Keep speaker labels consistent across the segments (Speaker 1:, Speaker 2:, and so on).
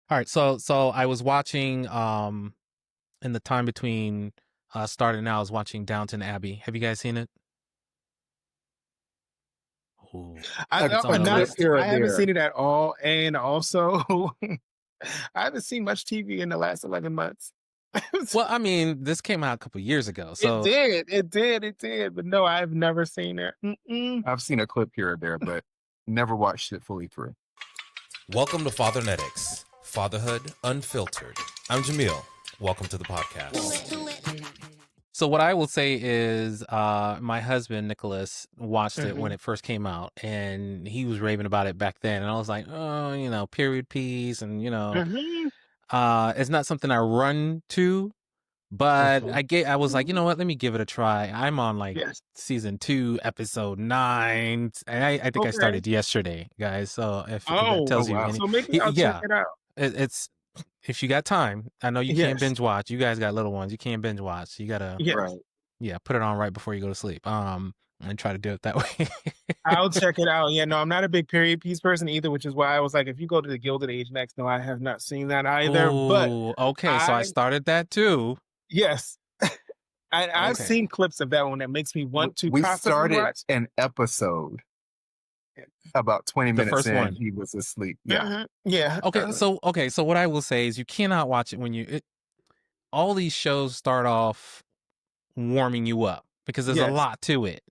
Speaker 1: All right, so I was watching in the time between starting now, I was watching Downton Abbey. Have you guys seen it? Ooh,
Speaker 2: I've
Speaker 1: it's on
Speaker 2: seen
Speaker 1: the
Speaker 2: a clip
Speaker 1: list.
Speaker 2: here or I haven't seen it at all, and also I haven't seen much TV in the last 11 months.
Speaker 1: Well, I mean, this came out a couple years ago,
Speaker 2: It
Speaker 1: so
Speaker 2: did, it did, but no, I've never seen it.
Speaker 3: I've seen a clip here or there, but never watched it fully through.
Speaker 4: Welcome to Fathernetics, Fatherhood Unfiltered. I'm Jameel. Welcome to the podcast.
Speaker 1: So what I will say is, my husband Nicholas watched it when it first came out, and he was raving about it back then. And I was like, oh, period piece, and it's not something I run to, but I was like, you know what? Let me give it a try. I'm on season 2, episode 9, and I think I started yesterday, guys. So if that tells you,
Speaker 2: wow. So maybe I'll check it out.
Speaker 1: It's if you got time. I know you can't binge watch. You guys got little ones. You can't binge watch. So you gotta put it on right before you go to sleep. And try to do it that way.
Speaker 2: I'll check it out. Yeah, no, I'm not a big period piece person either, which is why I was like, if you go to the Gilded Age next, no, I have not seen that either. But
Speaker 1: okay, so I started that too.
Speaker 2: Yes. I've seen clips of that one that makes me want to.
Speaker 3: We started an episode about 20 minutes in. He was asleep. Yeah.
Speaker 2: Yeah.
Speaker 1: Okay. So what I will say is you cannot watch it when all these shows start off warming you up because there's a lot to it.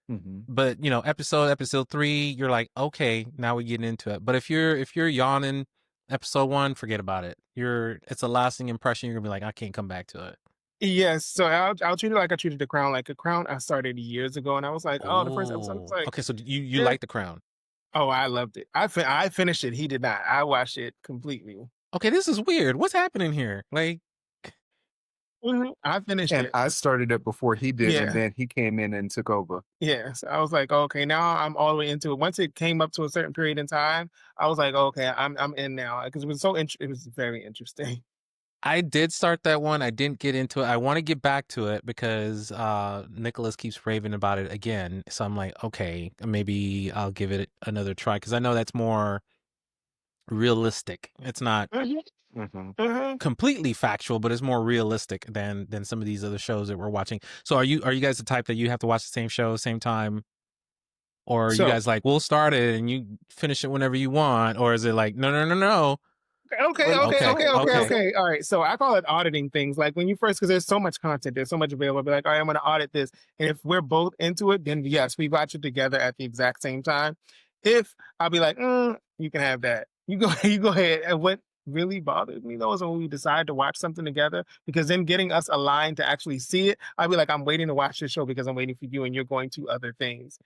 Speaker 1: But episode 3, you're like, okay, now we're getting into it. But if you're yawning episode 1, forget about it. It's a lasting impression. You're gonna be like, I can't come back to it.
Speaker 2: Yes, so I'll treat it like I treated The Crown. Like The Crown, I started years ago, and I was like, the first episode was like,
Speaker 1: okay, so you like The Crown?
Speaker 2: Oh, I loved it. I finished it. He did not. I watched it completely.
Speaker 1: Okay, this is weird. What's happening here? Like,
Speaker 2: I finished it.
Speaker 3: I started it before he did, and then he came in and took over.
Speaker 2: Yes, I was like, okay, now I'm all the way into it. Once it came up to a certain period in time, I was like, okay, I'm in now because it was it was very interesting.
Speaker 1: I did start that one. I didn't get into it. I want to get back to it because Nicholas keeps raving about it again. So I'm like, okay, maybe I'll give it another try because I know that's more realistic. It's not completely factual, but it's more realistic than some of these other shows that we're watching. So are you guys the type that you have to watch the same show, same time? Or are you guys like, we'll start it and you finish it whenever you want? Or is it like, no.
Speaker 2: Okay. All right. So I call it auditing things. Like when you first, because there's so much content, there's so much available. Be like, all right, I'm going to audit this. And if we're both into it, then yes, we watch it together at the exact same time. If I'll be like, you can have that. You go ahead. And what really bothers me though is when we decide to watch something together, because then getting us aligned to actually see it, I'll be like, I'm waiting to watch this show because I'm waiting for you and you're going to other things.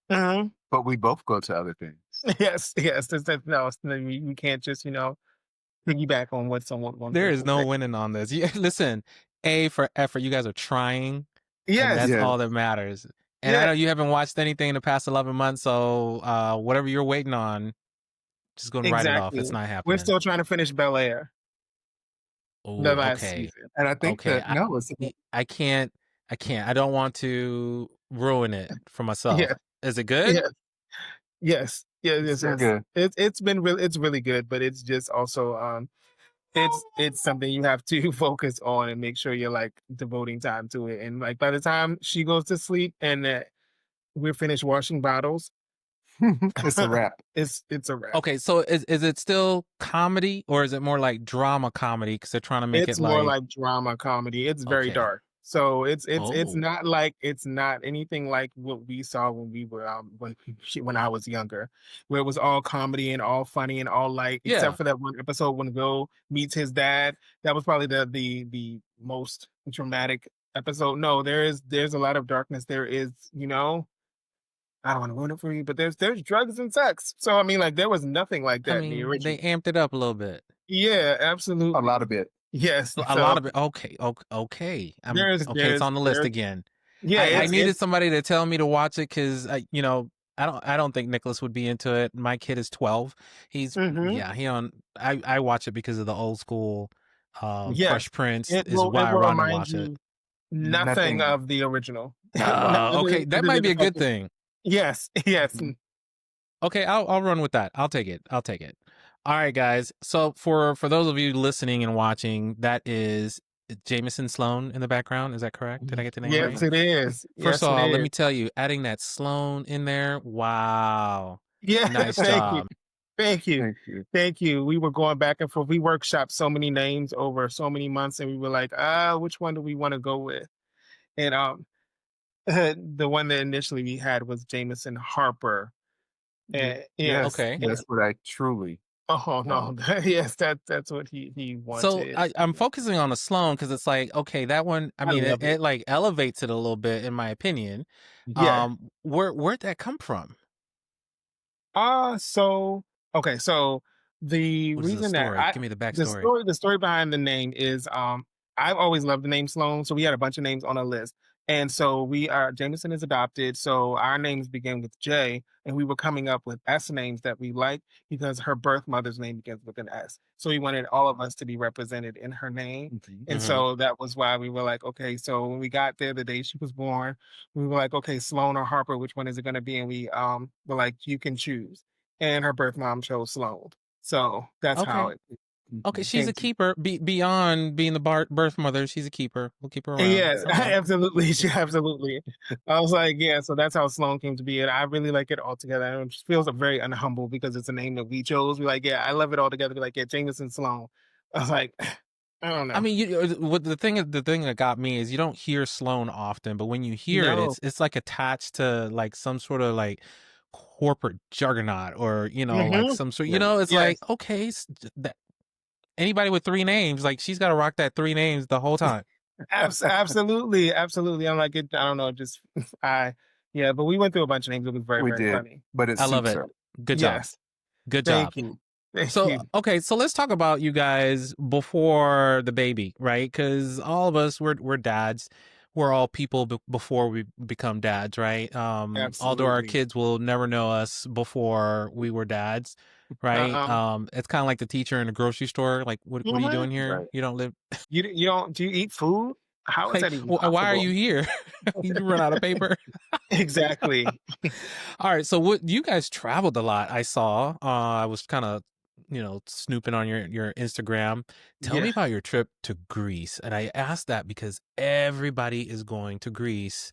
Speaker 3: But we both go to other things.
Speaker 2: Yes. No, you can't just, piggyback on what someone.
Speaker 1: There is no winning on this. Listen, A for effort. You guys are trying.
Speaker 2: Yes.
Speaker 1: And that's all that matters. And I know you haven't watched anything in the past 11 months. So whatever you're waiting on, just go and write it off. It's not happening.
Speaker 2: We're still trying to finish Bel Air.
Speaker 1: The last season.
Speaker 3: And I think
Speaker 1: I can't. I don't want to ruin it for myself.
Speaker 2: Yeah.
Speaker 1: Is it good?
Speaker 2: Yes. It's good. It's really good, but it's just also it's something you have to focus on and make sure you're like devoting time to it. And like by the time she goes to sleep and we're finished washing bottles,
Speaker 3: it's a wrap.
Speaker 2: It's a wrap.
Speaker 1: Okay, so is it still comedy or is it more like drama comedy? Because they're trying to make
Speaker 2: it's more like drama comedy. It's very dark. So it's not anything like what we saw when we were when I was younger, where it was all comedy and all funny and all light, except for that one episode when Will meets his dad. That was probably the most dramatic episode. No, there's a lot of darkness. There is, I don't want to ruin it for you, but there's drugs and sex. So I mean, like there was nothing like that in the original.
Speaker 1: They amped it up a little bit.
Speaker 2: Yeah, absolutely.
Speaker 3: A lot of it.
Speaker 2: Yes,
Speaker 1: a lot of it. Okay. It's on the list again.
Speaker 2: Yeah,
Speaker 1: I needed somebody to tell me to watch it because I don't think Nicholas would be into it. My kid is 12. He's I watch it because of the old school Fresh Prince is why I want to watch it.
Speaker 2: Nothing of the original.
Speaker 1: Okay, that might be a good thing.
Speaker 2: Yes.
Speaker 1: Okay, I'll run with that. I'll take it. All right, guys. So for those of you listening and watching, that is Jameson Sloan in the background. Is that correct? Did I get the name
Speaker 2: Yes,
Speaker 1: right?
Speaker 2: it is.
Speaker 1: First of
Speaker 2: Yes, it
Speaker 1: all, let me
Speaker 2: is.
Speaker 1: tell you, adding that Sloan in there, wow.
Speaker 2: Yeah,
Speaker 1: Nice
Speaker 2: thank you.
Speaker 1: job.
Speaker 2: Thank you.
Speaker 3: Thank you.
Speaker 2: Thank you. We were going back and forth. We workshopped so many names over so many months, and we were like, which one do we want to go with? And the one that initially we had was Jameson Harper. And
Speaker 3: Yes,
Speaker 2: yes,
Speaker 1: Okay.
Speaker 3: that's
Speaker 2: yes.
Speaker 3: what I truly
Speaker 2: Oh no,
Speaker 3: want.
Speaker 2: yes, that's what he
Speaker 1: So
Speaker 2: wanted.
Speaker 1: I'm focusing on the Sloan because it's like, okay, that one, I
Speaker 2: I
Speaker 1: mean,
Speaker 2: love it.
Speaker 1: it like elevates it a little bit, in my opinion.
Speaker 2: Yeah.
Speaker 1: Where'd that come from?
Speaker 2: So okay, so the
Speaker 1: What is the
Speaker 2: reason that
Speaker 1: story? Give me the backstory.
Speaker 2: the story behind the name is I've always loved the name Sloan, so we had a bunch of names on a list. And so we are Jameson is adopted, so our names begin with J, and we were coming up with S names that we liked because her birth mother's name begins with an S. So we wanted all of us to be represented in her name. And
Speaker 1: Mm-hmm.
Speaker 2: so that was why we were like, okay, so when we got there the day she was born, we were like, okay, Sloan or Harper, which one is it going to be? And we were like, you can choose. And her birth mom chose Sloan. So that's how
Speaker 1: Okay.
Speaker 2: it
Speaker 1: Okay, she's
Speaker 2: came
Speaker 1: a
Speaker 2: to.
Speaker 1: keeper. Beyond being the birth mother, she's a keeper. We'll keep her around.
Speaker 2: Yes,
Speaker 1: Okay.
Speaker 2: absolutely. Absolutely. I was like, yeah, so that's how Sloan came to be. And I really like it all together. And it just feels very unhumble because it's a name that we chose. We're like, yeah, I love it all together. We're like, yeah, Jameson Sloan. I was like, I don't
Speaker 1: I
Speaker 2: know.
Speaker 1: mean, what the thing that got me is you don't hear Sloan often, but when you hear it,
Speaker 2: No.
Speaker 1: it's like attached to like some sort of like corporate juggernaut, or like
Speaker 2: Mm-hmm.
Speaker 1: some sort.
Speaker 3: Yes.
Speaker 1: It's
Speaker 2: Yes.
Speaker 1: like, okay, that anybody with three names, like she's got to rock that three names the whole time.
Speaker 2: Absolutely. Absolutely. I'm like, I don't know, just yeah, but we went through a bunch of names. It was very,
Speaker 3: We
Speaker 2: very
Speaker 3: did,
Speaker 2: funny.
Speaker 3: but it
Speaker 1: I love
Speaker 3: suits
Speaker 1: it.
Speaker 3: her.
Speaker 1: Good job.
Speaker 2: Yes.
Speaker 1: Good job.
Speaker 2: Thank you. Thank
Speaker 1: So,
Speaker 2: you.
Speaker 1: okay, so let's talk about you guys before the baby, right? Because all of us, we're dads. We're all people before we become dads, right? Although our
Speaker 2: Absolutely.
Speaker 1: kids will never know us before we were dads, right?
Speaker 2: Uh-uh.
Speaker 1: It's kind of like the teacher in the grocery store. Like, what are you
Speaker 2: Mhm.
Speaker 1: doing here?
Speaker 3: Right.
Speaker 1: You don't live.
Speaker 2: You don't do you eat food? How is
Speaker 1: Like,
Speaker 2: that even
Speaker 1: why are
Speaker 2: possible?
Speaker 1: you here? You run out of paper.
Speaker 2: Exactly.
Speaker 1: All right, so what you guys traveled a lot, I saw. I was kind of, snooping on your Instagram. Tell me
Speaker 2: Yeah.
Speaker 1: about your trip to Greece. And I asked that because everybody is going to Greece.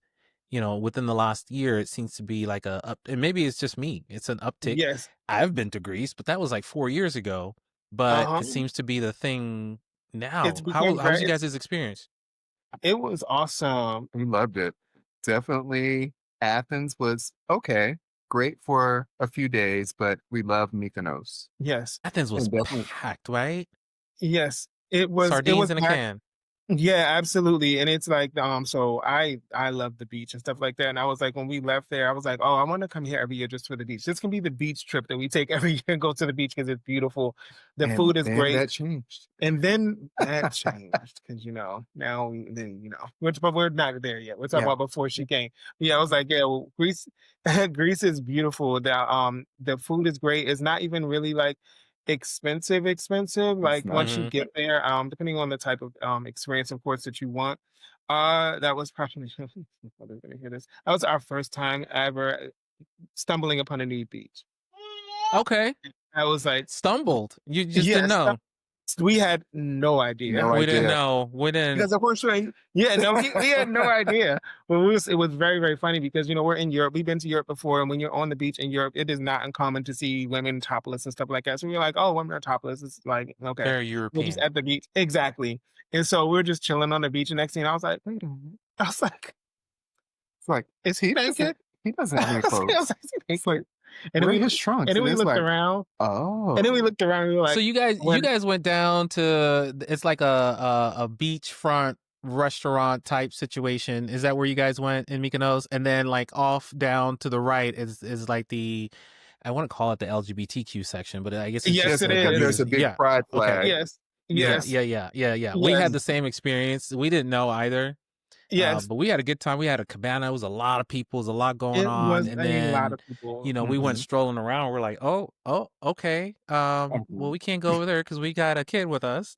Speaker 1: Within the last year, it seems to be like a up, and maybe it's just me. It's an uptick.
Speaker 2: Yes.
Speaker 1: I've been to Greece, but that was like 4 years ago. But
Speaker 2: Uh-huh.
Speaker 1: it seems to be the thing
Speaker 2: It's
Speaker 1: now. How
Speaker 2: became
Speaker 1: was
Speaker 2: very
Speaker 1: you guys' experience?
Speaker 2: it was awesome.
Speaker 3: We loved it. Definitely, Athens was okay, great for a few days, but we love Mykonos.
Speaker 2: Yes.
Speaker 1: Athens was
Speaker 3: And definitely,
Speaker 1: packed, right?
Speaker 2: Yes. It
Speaker 1: Sardines
Speaker 2: was
Speaker 1: in a
Speaker 2: packed.
Speaker 1: can.
Speaker 2: Yeah, absolutely. And it's like, so I love the beach and stuff like that. And I was like, when we left there, I was like, oh, I want to come here every year just for the beach. This can be the beach trip that we take every year and go to the beach because it's beautiful. The
Speaker 3: and
Speaker 2: food is
Speaker 3: then
Speaker 2: great.
Speaker 3: that changed.
Speaker 2: And then that changed because now but we're not there yet. We're talking
Speaker 3: Yeah.
Speaker 2: about before she came. Yeah, I was like, yeah, well, Greece, Greece is beautiful. The food is great. It's not even really like expensive.
Speaker 3: It's
Speaker 2: Like
Speaker 3: not.
Speaker 2: once you
Speaker 1: Mhm.
Speaker 2: get there, depending on the type of experience, of course, that you want. That was probably my mother's gonna hear this. That was our first time ever stumbling upon a nude beach.
Speaker 1: Okay.
Speaker 2: I was like,
Speaker 1: Stumbled. You just didn't
Speaker 2: yes,
Speaker 1: know.
Speaker 2: we had no
Speaker 3: No
Speaker 2: idea.
Speaker 1: We didn't
Speaker 3: idea.
Speaker 1: know. We didn't.
Speaker 2: Because of course, yeah, no, we had no idea. But it was very, very funny because we're in Europe. We've been to Europe before, and when you're on the beach in Europe, it is not uncommon to see women topless and stuff like that. So we're like, oh, women are topless. It's like, okay,
Speaker 1: Very
Speaker 2: we're just
Speaker 1: European.
Speaker 2: at the beach, exactly. And so we're just chilling on the beach. And next thing I was like, wait a minute. I was like,
Speaker 3: It's like,
Speaker 2: is he naked?
Speaker 3: he doesn't have any
Speaker 2: I was
Speaker 3: clothes.
Speaker 2: like, is he
Speaker 3: It's like,
Speaker 2: naked? And then
Speaker 3: where are
Speaker 2: we
Speaker 3: his trunks?
Speaker 2: and then
Speaker 3: And
Speaker 2: we
Speaker 3: it's
Speaker 2: looked
Speaker 3: like,
Speaker 2: around.
Speaker 3: oh.
Speaker 2: And then we looked around. And we were like,
Speaker 1: So you guys went down to, it's like a beachfront restaurant type situation. Is that where you guys went in Mykonos? And then like off down to the right is like I want to call it the LGBTQ section, but I guess it's
Speaker 2: yes,
Speaker 1: just
Speaker 2: it
Speaker 1: the
Speaker 3: There's
Speaker 2: is.
Speaker 3: a big
Speaker 1: yeah.
Speaker 3: pride
Speaker 1: Okay.
Speaker 3: flag.
Speaker 2: Yes,
Speaker 1: Yeah,
Speaker 2: yes,
Speaker 1: yeah. We had
Speaker 2: yes,
Speaker 1: the same experience. We didn't know either.
Speaker 2: yes.
Speaker 1: But we had a good time. We had a cabana. It was a lot of people. It was a lot going
Speaker 2: It
Speaker 1: on.
Speaker 2: was
Speaker 1: And
Speaker 2: a lot
Speaker 1: then,
Speaker 2: of people.
Speaker 1: we went
Speaker 3: Mhm.
Speaker 1: strolling around. We're like, oh, okay. Well, we can't go over there because we got a kid with us.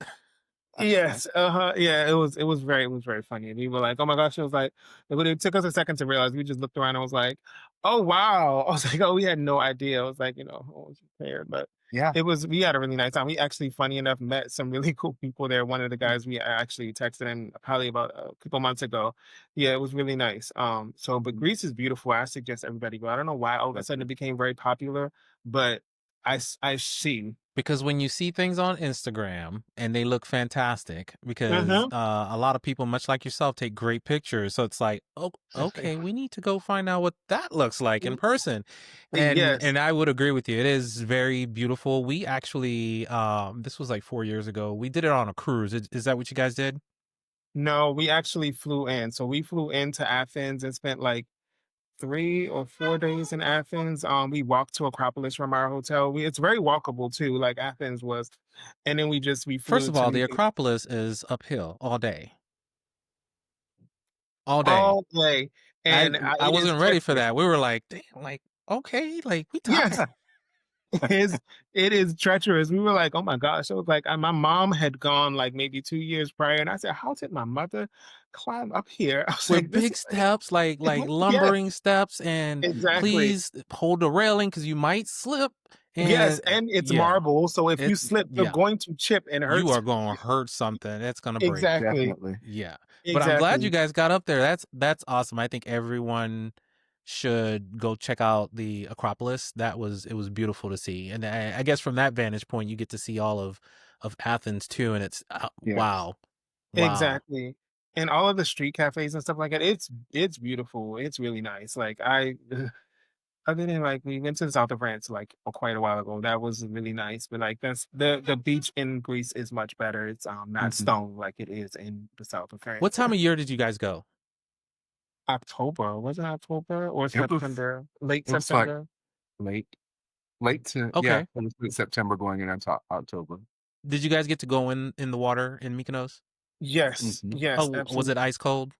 Speaker 2: Yes, yeah, it was very funny. And we were like, oh my gosh, it was like, it took us a second to realize. We just looked around and was like, oh wow. I was like, oh, we had no idea. I was like, I was prepared, but
Speaker 3: Yeah.
Speaker 2: we had a really nice time. We actually, funny enough, met some really cool people there. One of the guys we actually texted him probably about a couple months ago. Yeah, it was really nice. But Greece is beautiful. I suggest everybody go. I don't know why all of a sudden it became very popular, but I see.
Speaker 1: Because when you see things on Instagram and they look fantastic, because
Speaker 2: Uh-huh.
Speaker 1: a lot of people, much like yourself, take great pictures. So it's like, oh, okay, we need to go find out what that looks like in person.
Speaker 2: Yes.
Speaker 1: And I would agree with you. It is very beautiful. We actually, this was like 4 years ago. We did it on a cruise. Is that what you guys did?
Speaker 2: No, we actually flew in. So we flew into Athens and spent like 3 or 4 days in Athens. We walked to Acropolis from our hotel. It's very walkable too, like Athens was. And then we
Speaker 1: First
Speaker 2: flew
Speaker 1: of
Speaker 2: to
Speaker 1: all, the
Speaker 2: Mykonos
Speaker 1: Acropolis is uphill all day, all day.
Speaker 2: all day,
Speaker 1: I
Speaker 2: and
Speaker 1: I
Speaker 2: it is
Speaker 1: wasn't ready for
Speaker 2: treacherous.
Speaker 1: that. We were like, damn, like, okay, like we tired.
Speaker 2: Yes, it is. It is treacherous. We were like, oh my gosh. It was like my mom had gone like maybe 2 years prior, and I said, how did my mother climb up here? I was
Speaker 1: With
Speaker 2: like, this
Speaker 1: big
Speaker 2: is
Speaker 1: steps, like
Speaker 2: yes,
Speaker 1: lumbering steps, and
Speaker 2: exactly.
Speaker 1: please hold the railing because you might slip.
Speaker 2: Yes,
Speaker 1: And
Speaker 2: and it's
Speaker 1: yeah,
Speaker 2: marble, so if you
Speaker 1: it's
Speaker 2: slip, you're
Speaker 1: yeah,
Speaker 2: going to chip and
Speaker 1: you
Speaker 2: hurt.
Speaker 1: are gonna hurt something. It's gonna break.
Speaker 2: Exactly.
Speaker 3: Definitely.
Speaker 1: Yeah, but I'm glad you
Speaker 2: Exactly.
Speaker 1: guys got up there. That's awesome. I think everyone should go check out the Acropolis. It was beautiful to see, and I guess from that vantage point, you get to see all of Athens too. And it's
Speaker 3: Yes.
Speaker 1: wow, wow.
Speaker 2: Exactly. And all of the street cafes and stuff like that, it's beautiful. It's really nice. Like other than like we went to the south of France like quite a while ago. That was really nice. But like that's the beach in Greece is much better. It's not
Speaker 3: Hmm.
Speaker 2: stone like it is in the south of
Speaker 1: What
Speaker 2: France.
Speaker 1: time of year did you guys go?
Speaker 2: October, was it October or
Speaker 3: It was
Speaker 2: September? Late
Speaker 3: it was like
Speaker 2: September?
Speaker 3: late, late to yeah,
Speaker 1: Okay.
Speaker 3: it was late September going into October.
Speaker 1: Did you guys get to go in the water in Mykonos?
Speaker 2: Yes,
Speaker 3: Hmm.
Speaker 2: yes,
Speaker 1: Oh, was it
Speaker 2: absolutely.
Speaker 1: ice cold?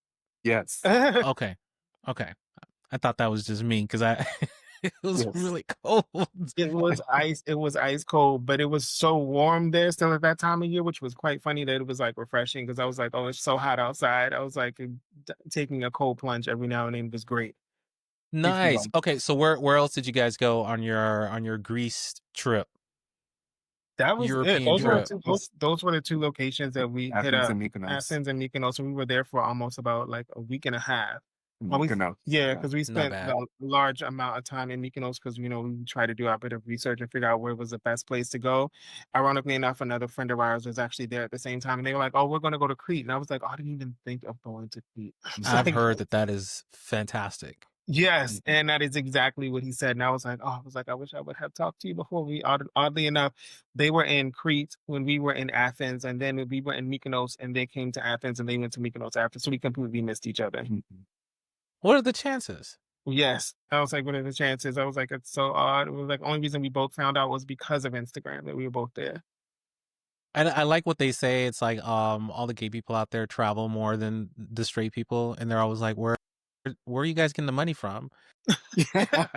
Speaker 3: Yes.
Speaker 1: Okay. Okay. I thought that was just me because I it was
Speaker 3: Yes.
Speaker 1: really cold.
Speaker 2: It was ice cold, but it was so warm there still at that time of year, which was quite funny that it was like refreshing because I was like, oh, it's so hot outside. I was like taking a cold plunge every now and then was great if you
Speaker 1: Nice.
Speaker 2: like.
Speaker 1: Okay, so where else did you guys go on your Greece trip?
Speaker 2: That was it.
Speaker 1: European
Speaker 2: Those were the
Speaker 1: trip.
Speaker 3: Europe
Speaker 2: two
Speaker 3: was
Speaker 2: those were the two locations that we hit
Speaker 3: Athens
Speaker 2: up,
Speaker 3: and Mykonos.
Speaker 2: Athens and Mykonos. So we were there for almost about like a week and a half. Well,
Speaker 3: Mykonos.
Speaker 2: yeah,
Speaker 3: Yeah.
Speaker 2: because we
Speaker 1: Not
Speaker 2: spent
Speaker 1: bad.
Speaker 2: a large amount of time in Mykonos because we try to do a bit of research and figure out where was the best place to go. Ironically enough, another friend of ours was actually there at the same time, and they were like, "Oh, we're going to go to Crete," and I was like, "Oh, I didn't even think of going to Crete." I was
Speaker 1: I've
Speaker 2: like,
Speaker 1: heard that that is fantastic.
Speaker 2: yes,
Speaker 3: Mhm.
Speaker 2: and that is exactly what he said. And I wish I would have talked to you before. Oddly enough, they were in Crete when we were in Athens, and then we were in Mykonos, and they came to Athens, and they went to Mykonos after, so we completely missed each other.
Speaker 3: Mhm.
Speaker 1: What are the chances?
Speaker 2: Yes, I was like, what are the chances? I was like, it's so odd. It was like only reason we both found out was because of Instagram that we were both there.
Speaker 1: I like what they say. It's like all the gay people out there travel more than the straight people, and they're always like, where are you guys getting the money from?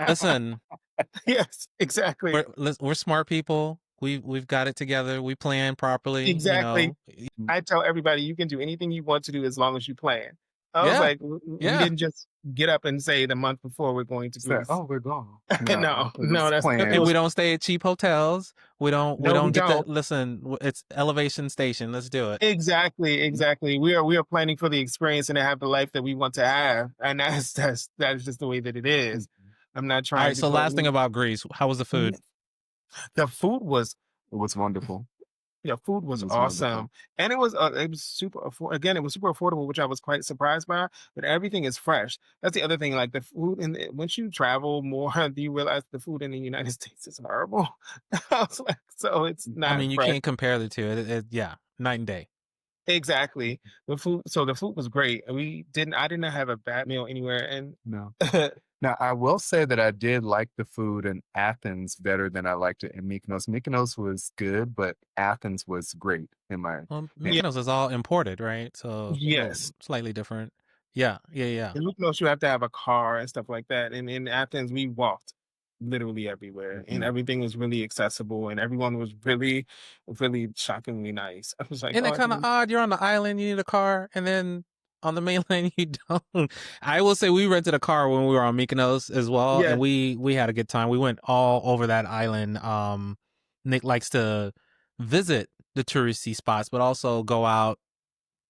Speaker 1: Listen,
Speaker 2: Yes, exactly,
Speaker 1: we're smart people. We've got it together. We plan properly, you
Speaker 2: exactly.
Speaker 1: know.
Speaker 2: I tell everybody you can do anything you want to do as long as you plan. I was
Speaker 1: Yeah,
Speaker 2: like, we
Speaker 1: yeah.
Speaker 2: didn't just get up and say the month before we're going to
Speaker 3: So,
Speaker 2: Greece.
Speaker 3: oh, we're gone.
Speaker 2: No,
Speaker 3: No, it
Speaker 2: no,
Speaker 3: was
Speaker 2: it
Speaker 1: And
Speaker 3: planned.
Speaker 1: we
Speaker 2: was
Speaker 1: don't stay at cheap hotels. We
Speaker 2: no, we
Speaker 1: don't get the
Speaker 2: don't.
Speaker 1: listen. It's elevation station. Let's do it.
Speaker 2: Exactly, exactly. We are planning for the experience and to have the life that we want to have, and that's just the way that it is. I'm not
Speaker 1: All
Speaker 2: trying
Speaker 1: right.
Speaker 2: to
Speaker 1: So
Speaker 2: go.
Speaker 1: last thing about Greece, how was the food?
Speaker 2: The food was
Speaker 3: It was wonderful.
Speaker 2: Yeah, food
Speaker 3: It
Speaker 2: was
Speaker 3: was wonderful.
Speaker 2: awesome, and it was super again, it was super affordable, which I was quite surprised by, but everything is fresh. That's the other thing, like, the food once you travel more, do you realize the food in the United States is horrible? I was like, so it's
Speaker 1: I
Speaker 2: not
Speaker 1: mean, you
Speaker 2: fresh.
Speaker 1: can't compare the two. Yeah, night and day.
Speaker 2: Exactly. The food was great. I did not have a bad meal anywhere, and
Speaker 3: No. Now, I will say that I did like the food in Athens better than I liked it in Mykonos. Mykonos was good, but Athens was great in my
Speaker 1: Well,
Speaker 2: yeah,
Speaker 3: opinion.
Speaker 1: Mykonos is all imported, right? So a little
Speaker 2: yes.
Speaker 1: slightly different. Yeah, yeah, yeah.
Speaker 2: In Mykonos, you have to have a car and stuff like that, and in Athens, we walked. literally everywhere, and
Speaker 3: Mhm.
Speaker 2: everything was really accessible, and everyone was really, really shockingly nice. I was like,
Speaker 1: Isn't
Speaker 2: oh,
Speaker 1: it
Speaker 2: I
Speaker 1: kind of
Speaker 2: didn't.
Speaker 1: odd? You're on the island, you need a car, and then on the mainland you don't. I will say we rented a car when we were on Mykonos as well,
Speaker 2: Yeah,
Speaker 1: and we had a good time. We went all over that island. Nick likes to visit the touristy spots, but also go out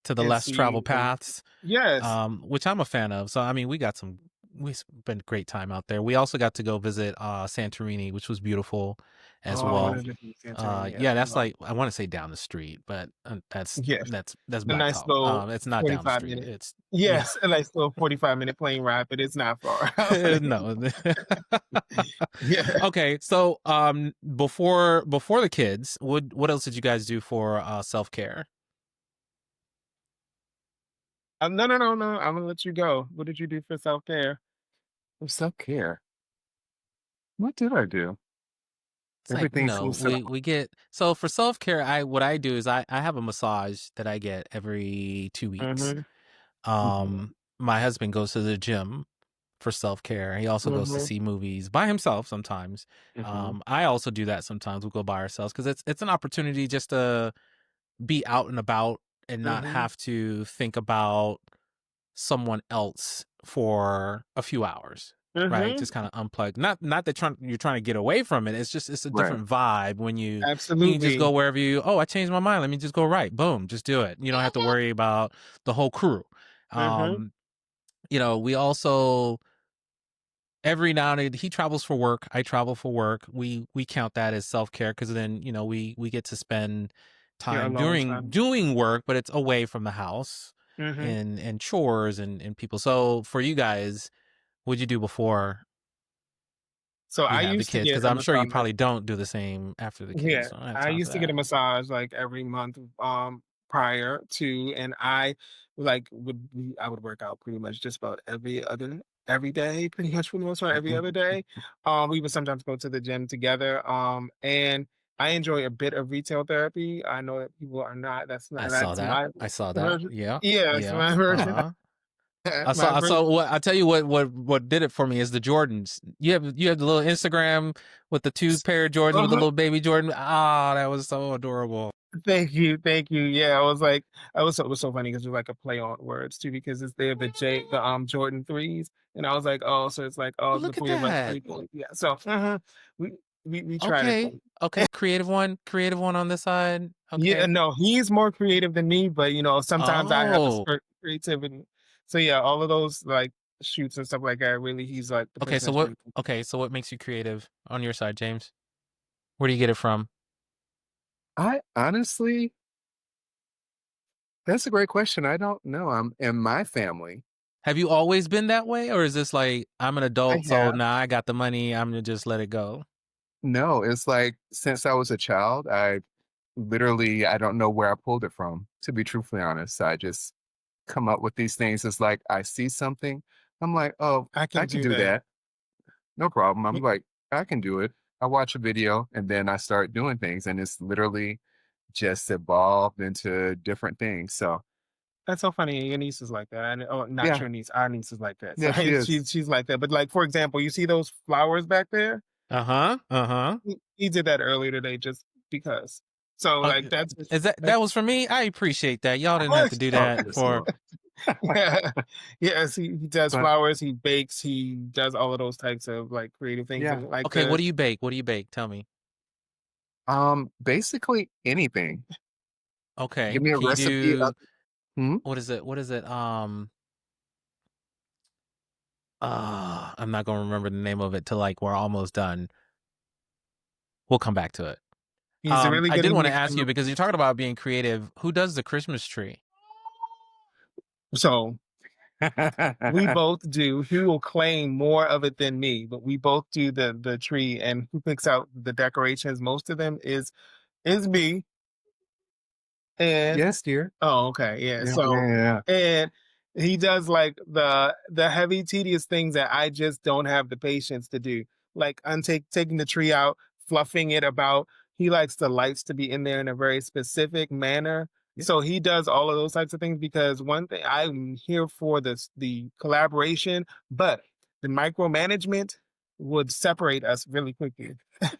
Speaker 1: to the
Speaker 2: and
Speaker 1: less traveled
Speaker 2: see, and
Speaker 1: paths,
Speaker 2: yes.
Speaker 1: which I'm a fan of. So I mean, we spent a great time out there. We also got to go visit Santorini, which was beautiful
Speaker 2: Oh,
Speaker 1: as
Speaker 2: I
Speaker 1: well.
Speaker 2: wanted to do Santorini as
Speaker 1: Yeah, that's
Speaker 2: well.
Speaker 1: like I want to say down the street, but
Speaker 2: Yes,
Speaker 1: that's
Speaker 2: a
Speaker 1: Black
Speaker 2: nice
Speaker 1: Hawk.
Speaker 2: little
Speaker 1: It's not down the
Speaker 2: 45
Speaker 1: street.
Speaker 2: minute.
Speaker 1: It's yeah.
Speaker 2: Yes, a nice little 45-minute plane ride, but it's not far.
Speaker 1: No.
Speaker 2: Yeah.
Speaker 1: Okay, so before the kids, what else did you guys do for self-care?
Speaker 2: No, no, no, no. I'm gonna let you go. What did you do for self-care?
Speaker 3: For self-care, what did I do?
Speaker 1: It's like,
Speaker 3: Everything seems so
Speaker 1: we get so for self-care, what I do is I have a massage that I get every 2 weeks.
Speaker 2: Mm-hmm.
Speaker 3: mhm,
Speaker 1: My husband goes to the gym for self-care. He also goes to
Speaker 2: Mm-hmm.
Speaker 1: see movies by himself sometimes.
Speaker 3: mhm,
Speaker 1: I also do that sometimes. We go by ourselves because it's an opportunity just to be out and about and not
Speaker 2: Mm-hmm.
Speaker 1: have to think about someone else for a few hours. Right,
Speaker 2: Mm-hmm.
Speaker 1: just kind of unplug. Not that you're trying to get away from it. It's just it's a
Speaker 3: right.
Speaker 1: different vibe when you can just go
Speaker 2: Absolutely.
Speaker 1: wherever you. Oh, I changed my mind. Let me just go right. Boom, just do it. You don't have to worry about the whole crew.
Speaker 2: Mm-hmm.
Speaker 1: Um, we also every now and then he travels for work, I travel for work. We count that as self-care because then we get to spend
Speaker 2: Your
Speaker 1: time
Speaker 2: alone
Speaker 1: doing
Speaker 2: time.
Speaker 1: doing work, but it's away from the house
Speaker 2: Mm-hmm.
Speaker 1: and chores and people. So for you guys, what'd you do before
Speaker 2: So
Speaker 1: you
Speaker 2: I
Speaker 1: have the
Speaker 2: used to
Speaker 1: kids?
Speaker 2: get
Speaker 1: Because
Speaker 2: a
Speaker 1: I'm sure you
Speaker 2: massage.
Speaker 1: probably don't do the same after the kids.
Speaker 2: Yeah,
Speaker 1: So I don't have
Speaker 2: I
Speaker 1: time for
Speaker 2: used to get a
Speaker 1: that.
Speaker 2: massage like every month prior to, and I like I would work out pretty much just about every day, pretty much for the most part, every
Speaker 3: Mhm.
Speaker 2: other day. We would sometimes go to the gym together. And I enjoy a bit of retail therapy. I know that people are not,
Speaker 1: I saw
Speaker 2: that's
Speaker 1: that.
Speaker 2: my
Speaker 1: I saw that.
Speaker 2: version.
Speaker 1: Yeah.
Speaker 2: Yeah, it's
Speaker 1: Yeah.
Speaker 2: my version.
Speaker 1: Uh-huh.
Speaker 2: My
Speaker 1: I saw
Speaker 2: version.
Speaker 1: what I tell you what did it for me is the Jordans. You have the little Instagram with the two pair of Jordans with the
Speaker 2: Uh-huh.
Speaker 1: little baby Jordan. Ah, that was so adorable.
Speaker 2: Thank you, thank you. Yeah, I was like, it was so funny because it was like a play on words too, because it's they're the Jordan threes, and I was like, oh, so it's like, oh,
Speaker 1: Oh,
Speaker 2: the
Speaker 1: look at
Speaker 2: three of us
Speaker 1: that.
Speaker 2: three boys. Yeah, so we we tried it.
Speaker 1: Okay. Okay, creative one on this side.
Speaker 2: Yeah,
Speaker 1: Okay.
Speaker 2: no, he's more creative than me, but sometimes I have a
Speaker 1: Oh.
Speaker 2: spurt of creativity. So yeah, all of those like shoots and stuff like that. Really, he's like the
Speaker 1: Okay,
Speaker 2: person
Speaker 1: so
Speaker 2: that's really.
Speaker 1: what makes you creative on your side, James? Where do you get it from?
Speaker 3: I honestly, that's a great question. I don't know. I'm in my family.
Speaker 1: Have you always been that way or is this like I'm an
Speaker 3: I
Speaker 1: adult so
Speaker 3: have.
Speaker 1: now I got the money, I'm gonna just let it go?
Speaker 3: No, it's like since I was a child, I don't know where I pulled it from, to be truthfully honest. I just come up with these things. It's like I see something, I'm like, oh,
Speaker 2: I
Speaker 3: I
Speaker 2: can
Speaker 3: can
Speaker 2: do
Speaker 3: do
Speaker 2: that.
Speaker 3: that. No problem. I'm like, I can do it. I watch a video and then I start doing things, and it's literally just evolved into different things. So
Speaker 2: That's so funny. Your niece is like that. And, oh, not
Speaker 3: yeah,
Speaker 2: your niece. Our niece is like that. So
Speaker 3: yeah, she is.
Speaker 2: she's like that. But like for example, you see those flowers back there?
Speaker 1: Uh-huh. Uh-huh.
Speaker 2: He did that earlier today just because. So
Speaker 1: Uh,
Speaker 2: like
Speaker 1: is that
Speaker 2: that's
Speaker 1: was for me? I appreciate that. Y'all didn't have to
Speaker 2: course.
Speaker 1: do
Speaker 3: Oh,
Speaker 1: that
Speaker 3: yes,
Speaker 1: for
Speaker 3: Lord.
Speaker 2: Yeah. Yes, he does
Speaker 3: But
Speaker 2: flowers, he bakes, he does all of those types of like creative things
Speaker 3: yeah,
Speaker 2: and like
Speaker 1: Okay, what
Speaker 2: the
Speaker 1: do you bake? What do you bake? Tell me.
Speaker 3: basically anything. Give
Speaker 1: Okay.
Speaker 3: me a
Speaker 1: Can you
Speaker 3: recipe.
Speaker 1: do
Speaker 3: Hmm?
Speaker 1: what is it? What is it? I'm not gonna remember the name of it till like we're almost done. We'll come back to it.
Speaker 2: he's really
Speaker 1: I
Speaker 2: good
Speaker 1: did
Speaker 2: at
Speaker 1: want to
Speaker 2: mixing
Speaker 1: ask you
Speaker 2: them.
Speaker 1: because you're talking about being creative. Who does the Christmas tree?
Speaker 2: So we both do. He will claim more of it than me, but we both do the tree, and who picks out the decorations. Most of them is me. And
Speaker 3: Yes, dear.
Speaker 2: oh, okay, yeah.
Speaker 3: Yeah,
Speaker 2: So,
Speaker 3: yeah, yeah.
Speaker 2: and he does like the heavy, tedious things that I just don't have the patience to do, like taking the tree out, fluffing it about. He likes the lights to be in there in a very specific manner.
Speaker 3: Yeah.
Speaker 2: So he does all of those types of things because one thing I'm here for the collaboration, but the micromanagement. would separate us really quickly.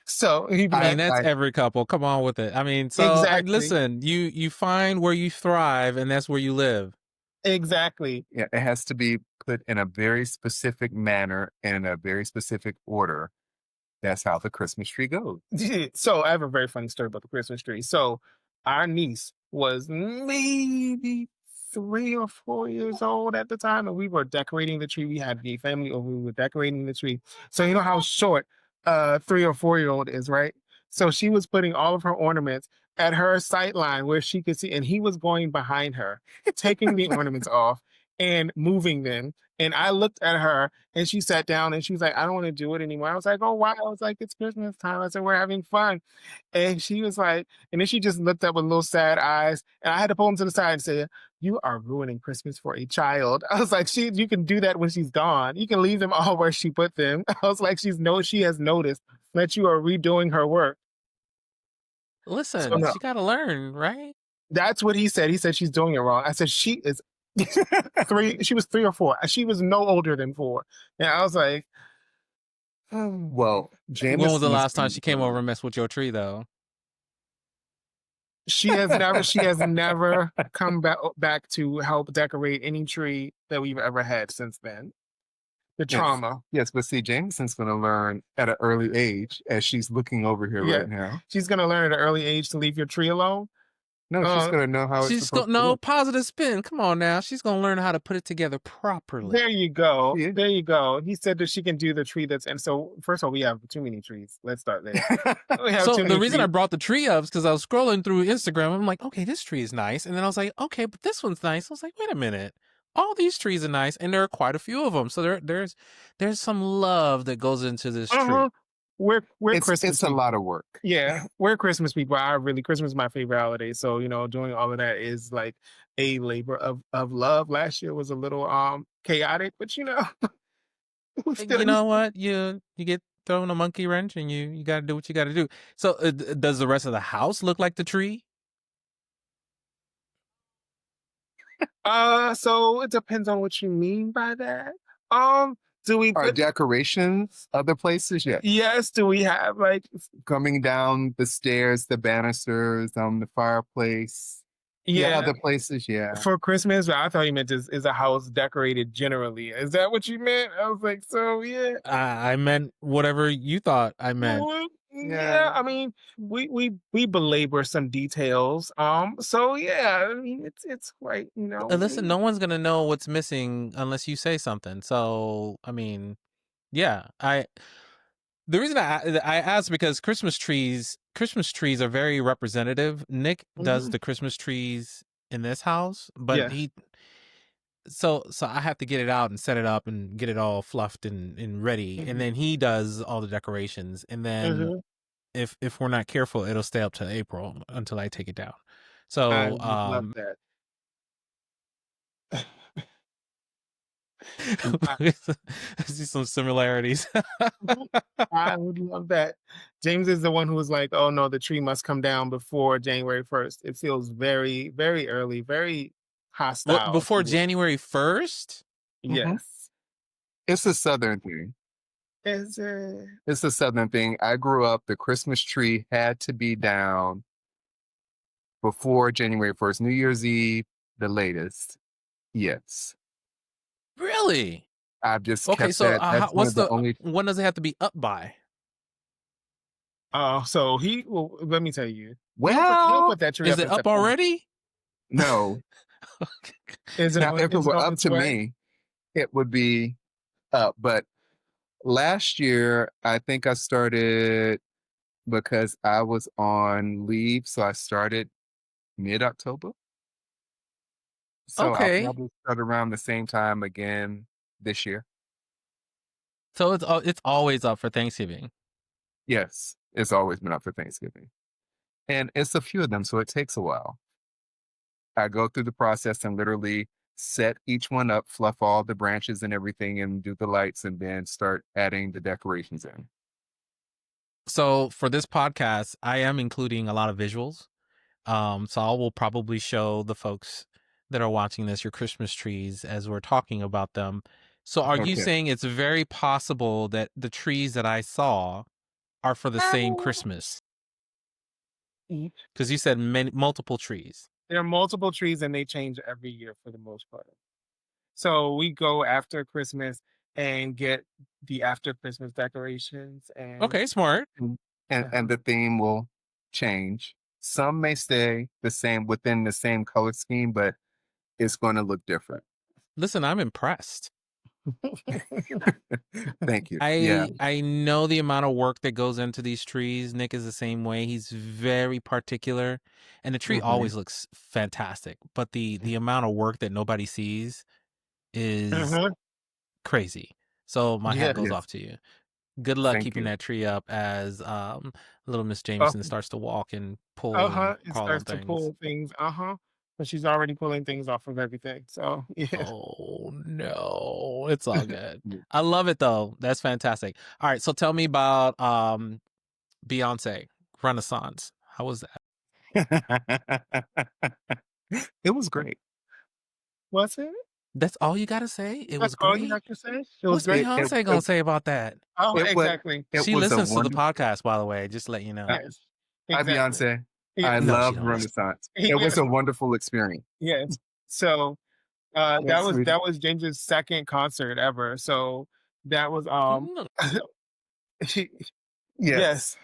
Speaker 2: So he'd be
Speaker 1: I mean,
Speaker 2: like,
Speaker 1: that's every couple. Come on with it. I mean,
Speaker 2: exactly,
Speaker 1: listen, you find where you thrive, and that's where you live.
Speaker 2: exactly.
Speaker 3: Yeah, it has to be put in a very specific manner and in a very specific order. That's how the Christmas tree goes.
Speaker 2: So I have a very funny story about the Christmas tree. So our niece was maybe 3 or 4 years old at the time, and we were decorating the tree. We had the family over, we were decorating the tree. So you know how short 3 or 4 year old is, right? So she was putting all of her ornaments at her sight line where she could see, and he was going behind her, taking the ornaments off and moving them. And I looked at her and she sat down and she was like, I don't want to do it anymore. I was like, oh, why? I was like, it's Christmas time. I said, we're having fun. And she was like, and then she just looked up with little sad eyes. And I had to pull him to the side and say, you are ruining Christmas for a child. I was like, you can do that when she's gone. You can leave them all where she put them. I was like, she has noticed that you are redoing her work. So
Speaker 1: Listen,
Speaker 2: no,
Speaker 1: she got to learn, right?
Speaker 2: that's what he said. He said she's doing it wrong. I said, she is she was 3 or 4. She was no older than 4. And I was like,
Speaker 3: Well,
Speaker 1: When was the
Speaker 3: Jameson's
Speaker 1: last time she came over and messed with your tree, though?
Speaker 2: she has never come back to help decorate any tree that we've ever had since then. The
Speaker 3: Yes.
Speaker 2: trauma.
Speaker 3: Yes, but see, Jameson's going to learn at an early age as she's looking over here
Speaker 2: Yeah.
Speaker 3: right now.
Speaker 2: She's gonna learn at an early age to leave your tree alone.
Speaker 3: No, she's going to know how it's
Speaker 1: She's
Speaker 3: supposed to
Speaker 1: no
Speaker 3: look.
Speaker 1: positive spin. Come on now, she's gonna learn how to put it together properly.
Speaker 2: There you go.
Speaker 3: Yeah.
Speaker 2: There you go. He said that she can do the tree that's, and so first of all, we have too many trees. Let's start there. We have
Speaker 1: So
Speaker 2: too
Speaker 1: the
Speaker 2: many
Speaker 1: reason I
Speaker 2: trees.
Speaker 1: brought the tree up is because I was scrolling through Instagram. I'm like, okay, this tree is nice, and then I was like, okay, but this one's nice. I was like, wait a minute, all these trees are nice, and there are quite a few of them. So there's some love that goes into this tree.
Speaker 2: We're Christmas
Speaker 3: It's a
Speaker 2: people.
Speaker 3: lot of work.
Speaker 2: Yeah, we're Christmas people. Christmas is my favorite holiday. So, doing all of that is like a labor of love. Last year was a little chaotic, but we still,
Speaker 1: You know what? You get thrown a monkey wrench, and you got to do what you got to do. So does the rest of the house look like the tree?
Speaker 2: so it depends on what you mean by that. Do we
Speaker 3: Our
Speaker 2: put
Speaker 3: decorations, other places, yeah.
Speaker 2: yes, do we have like
Speaker 3: Coming down the stairs, the banisters, the fireplace. Yeah, other places, yeah.
Speaker 2: for Christmas? I thought you meant is a house decorated generally. Is that what you meant? I was like, so yeah.
Speaker 1: I meant whatever you thought I meant.
Speaker 2: Well,
Speaker 3: Yeah.
Speaker 2: I mean, we belabor some details. So yeah, I mean, it's quite,
Speaker 1: Listen, no one's gonna know what's missing unless you say something. So I mean, yeah, the reason I asked because Christmas trees are very representative. Nick does the Christmas trees in this house, but
Speaker 2: Yeah.
Speaker 1: so I have to get it out and set it up and get it all fluffed and ready, and then he does all the decorations, and then if we're not careful, it'll stay up to April until I take it down. So
Speaker 2: I would love that.
Speaker 1: I see some similarities.
Speaker 2: I would love that. James is the one who was like, "Oh no, the tree must come down before January 1st." It feels very, very early, very hostile.
Speaker 1: Before January 1st?
Speaker 2: Yes.
Speaker 3: It's a Southern thing.
Speaker 2: Is it?
Speaker 3: It's a Southern thing. I grew up, the Christmas tree had to be down before January 1st. New Year's Eve, the latest. Yes.
Speaker 1: Really?
Speaker 3: I've just
Speaker 1: Okay,
Speaker 3: kept
Speaker 1: so
Speaker 3: that. That's one
Speaker 1: what's
Speaker 3: of the only.
Speaker 1: when does it have to be up by?
Speaker 2: So well, let me tell you. He'll
Speaker 3: Well,
Speaker 2: put that tree
Speaker 1: Is
Speaker 2: up
Speaker 1: it
Speaker 2: in
Speaker 1: up
Speaker 2: September.
Speaker 1: already?
Speaker 3: no.
Speaker 2: Is it
Speaker 3: Now,
Speaker 2: on-
Speaker 3: if it
Speaker 2: is
Speaker 3: were
Speaker 2: on
Speaker 3: up
Speaker 2: its
Speaker 3: to
Speaker 2: way?
Speaker 3: me, it would be up. But last year, I think I started because I was on leave. So I started mid-October. So I'll
Speaker 1: Okay.
Speaker 3: probably start around the same time again this year.
Speaker 1: So it's always up for Thanksgiving.
Speaker 3: Yes, it's always been up for Thanksgiving. And it's a few of them, so it takes a while. I go through the process and literally set each one up, fluff all the branches and everything, and do the lights, and then start adding the decorations in.
Speaker 1: So for this podcast, I am including a lot of visuals. So I will probably show the folks that are watching this your Christmas trees as we're talking about them. So are you
Speaker 3: Okay.
Speaker 1: saying it's very possible that the trees that I saw are for the same Christmas? Because you said multiple trees.
Speaker 2: There are multiple trees and they change every year for the most part. So we go after Christmas and get the after Christmas decorations and
Speaker 1: Okay, smart.
Speaker 3: And the theme will change. Some may stay the same within the same color scheme, but it's going to look different.
Speaker 1: Listen, I'm impressed.
Speaker 3: Thank you. Yeah.
Speaker 1: I know the amount of work that goes into these trees. Nick is the same way. He's very particular, and the tree always looks fantastic. But the amount of work that nobody sees is crazy. So my hat goes off to you. Good luck
Speaker 3: Thank
Speaker 1: keeping
Speaker 3: you.
Speaker 1: that tree up as little Miss Jameson starts to walk and pull and
Speaker 2: It
Speaker 1: crawl on
Speaker 2: starts to
Speaker 1: things.
Speaker 2: pull things. But she's already pulling things off of everything. So yeah.
Speaker 1: Oh no, it's all good.
Speaker 3: Yeah.
Speaker 1: I love it though. That's fantastic. All right, so tell me about Beyonce Renaissance. How was that?
Speaker 3: It was great.
Speaker 2: Was it?
Speaker 1: That's all you gotta say? It was
Speaker 2: That's all you
Speaker 1: great?
Speaker 2: have to say? It was
Speaker 1: What's
Speaker 2: great.
Speaker 1: Beyonce gonna say about that?
Speaker 2: Oh,
Speaker 3: It was
Speaker 2: exactly.
Speaker 3: it
Speaker 1: She
Speaker 3: was a
Speaker 1: listens to the
Speaker 3: wonderful.
Speaker 1: podcast, by the way, just to let you know.
Speaker 2: Yes.
Speaker 3: Hi,
Speaker 2: Exactly.
Speaker 3: Beyonce. I
Speaker 2: Yes.
Speaker 1: No, she
Speaker 3: love
Speaker 1: don't listen.
Speaker 3: Renaissance. It was
Speaker 2: Yes.
Speaker 3: a wonderful experience.
Speaker 2: Yes. So
Speaker 3: Yes,
Speaker 2: that
Speaker 3: sweetie.
Speaker 2: was James's second concert ever. So that was
Speaker 1: No.
Speaker 2: he-
Speaker 3: Yes.
Speaker 2: yes.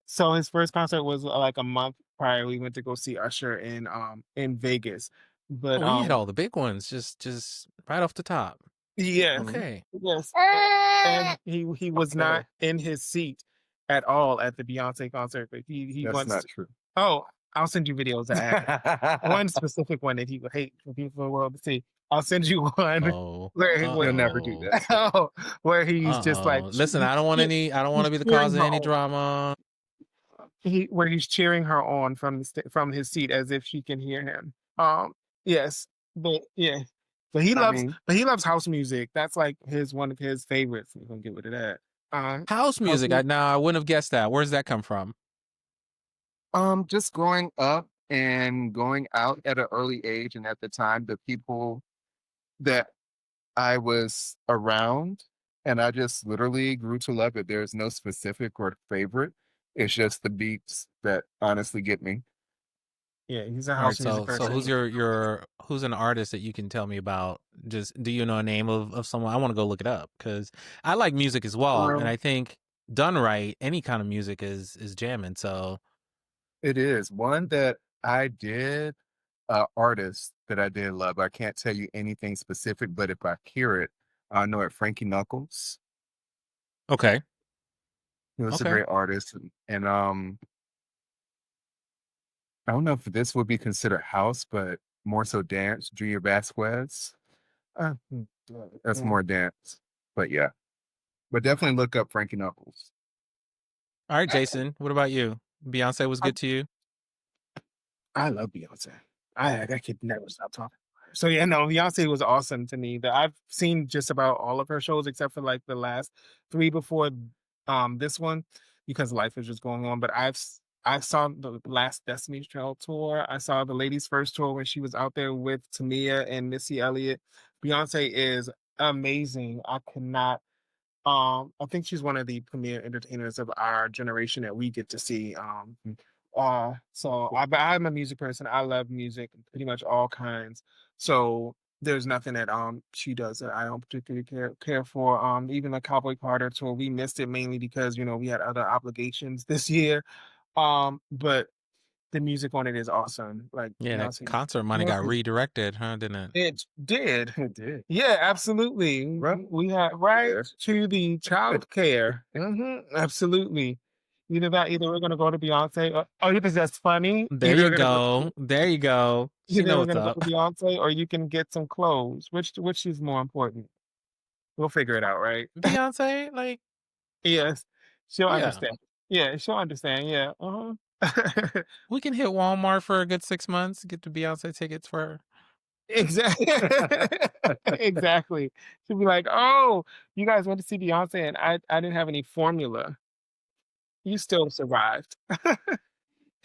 Speaker 2: So his first concert was like a month prior. We went to go see Usher in Vegas. But
Speaker 1: Oh, you hit all the big ones, just right off the top.
Speaker 2: yes.
Speaker 1: Okay.
Speaker 2: Yes. And he was not in his seat at all at the Beyonce concert, but he
Speaker 3: That's
Speaker 2: wants
Speaker 3: not
Speaker 2: to,
Speaker 3: true.
Speaker 2: oh, I'll send you videos of that. One specific one that he would hate for people in the world to see. I'll send you one
Speaker 1: Oh.
Speaker 2: where
Speaker 3: He'll never do that.
Speaker 2: oh, where he's just like
Speaker 1: Listen, I don't want to be the
Speaker 2: cheering
Speaker 1: cause of
Speaker 2: her
Speaker 1: any
Speaker 2: on.
Speaker 1: drama.
Speaker 2: Where he's cheering her on from from his seat as if she can hear him. Yes, but yeah, but he loves house music. That's like one of his favorites. We're gonna get rid of that.
Speaker 1: House music. I wouldn't have guessed that. Where's that come from?
Speaker 3: Just growing up and going out at an early age, and at the time, the people that I was around, and I just literally grew to love it. There's no specific or favorite. It's just the beats that honestly get me.
Speaker 2: Yeah, he's a
Speaker 1: All right,
Speaker 2: house music
Speaker 1: so
Speaker 2: person.
Speaker 1: who's an artist that you can tell me about? Just do you know a name of someone? I want to go look it up because I like music as well, and I think done right, any kind of music is jamming. So
Speaker 3: It is one that I did, artist that I did love. I can't tell you anything specific, but if I hear it, I know it. Frankie Knuckles.
Speaker 1: okay,
Speaker 3: He was a
Speaker 1: okay.
Speaker 3: great artist, and I don't know if this would be considered house, but more so dance. Junior Vasquez. That's more dance, but yeah. But definitely look up Frankie Knuckles.
Speaker 1: All right, Jason, what about you? Beyonce was good to you?
Speaker 2: I love Beyonce. I could never stop talking. So yeah, no, Beyonce was awesome to me. That I've seen just about all of her shows except for like the last three before this one because life is just going on. But I saw the last Destiny's Child tour. I saw the ladies' first tour when she was out there with Tamia and Missy Elliott. Beyonce is amazing. I cannot. I think she's one of the premier entertainers of our generation that we get to see. I'm a music person. I love music, pretty much all kinds. So there's nothing that she does that I don't particularly care for. Even the Cowboy Carter tour, we missed it mainly because we had other obligations this year. But the music on it is awesome. Like
Speaker 1: Yeah, that
Speaker 2: Beyonce.
Speaker 1: concert money got redirected, huh? Didn't it?
Speaker 2: It did.
Speaker 3: It did.
Speaker 2: Yeah, absolutely.
Speaker 3: Right.
Speaker 2: We had to the child care. Absolutely. Either we're gonna go to Beyonce or you think that's funny.
Speaker 1: There
Speaker 2: Either
Speaker 1: you
Speaker 2: we're gonna
Speaker 1: go. There you go. She
Speaker 2: either
Speaker 1: know
Speaker 2: we're
Speaker 1: what's
Speaker 2: gonna go
Speaker 1: up.
Speaker 2: to Beyonce or you can get some clothes. Which is more important? We'll figure it out, right?
Speaker 1: Beyonce, like,
Speaker 2: Yes. She'll
Speaker 1: yeah,
Speaker 2: understand. Yeah, she'll understand. Yeah.
Speaker 1: we can hit Walmart for a good 6 months, get the Beyonce tickets for her.
Speaker 2: Exactly. Exactly. She'll be like, "Oh, you guys went to see Beyonce, and I didn't have any formula. You still survived."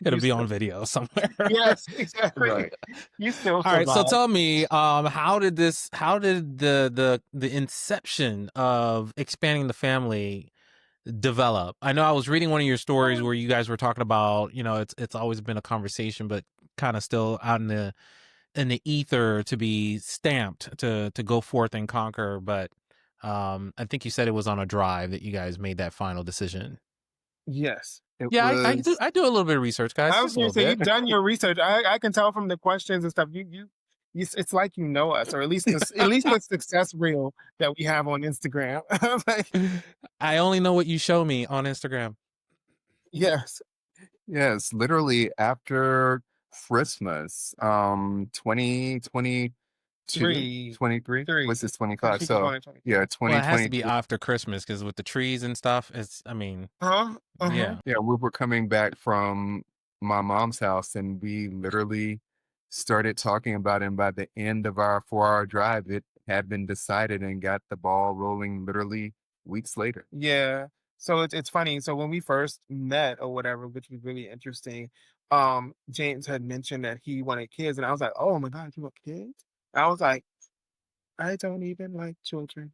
Speaker 1: It'll
Speaker 2: You
Speaker 1: be
Speaker 2: still,
Speaker 1: on video somewhere.
Speaker 2: yes, exactly.
Speaker 3: Right.
Speaker 2: You still
Speaker 1: All right, so
Speaker 2: survive.
Speaker 1: tell me, how did the inception of expanding the family develop? I know I was reading one of your stories where you guys were talking about, it's always been a conversation, but kind of still out in the ether to be stamped to go forth and conquer. But I think you said it was on a drive that you guys made that final decision.
Speaker 2: Yes.
Speaker 3: It
Speaker 1: Yeah,
Speaker 3: was
Speaker 1: I do a little bit of research, guys,
Speaker 2: I
Speaker 1: just
Speaker 2: was
Speaker 1: a
Speaker 2: gonna
Speaker 1: little
Speaker 2: say
Speaker 1: bit.
Speaker 2: you've done your research. I can tell from the questions and stuff. It's like you know us, or at least the success reel that we have on Instagram. Like,
Speaker 1: I only know what you show me on Instagram.
Speaker 2: yes,
Speaker 3: yes, literally after Christmas, 2022,
Speaker 2: three,
Speaker 3: 23.
Speaker 2: three.
Speaker 3: What's this,
Speaker 2: Because
Speaker 3: 25?
Speaker 2: she was
Speaker 3: So
Speaker 2: born in 20.
Speaker 3: yeah,
Speaker 1: Well, it has to be
Speaker 3: 2022.
Speaker 1: after Christmas because with the trees and stuff, I mean,
Speaker 2: Huh? Uh-huh.
Speaker 1: yeah.
Speaker 3: Yeah, we were coming back from my mom's house and we literally started talking about it. And by the end of our 4-hour drive, it had been decided and got the ball rolling literally weeks later.
Speaker 2: Yeah. So it's funny. So when we first met or whatever, which was really interesting, James had mentioned that he wanted kids, and I was like, oh my God, you want kids? I was like, I don't even like children.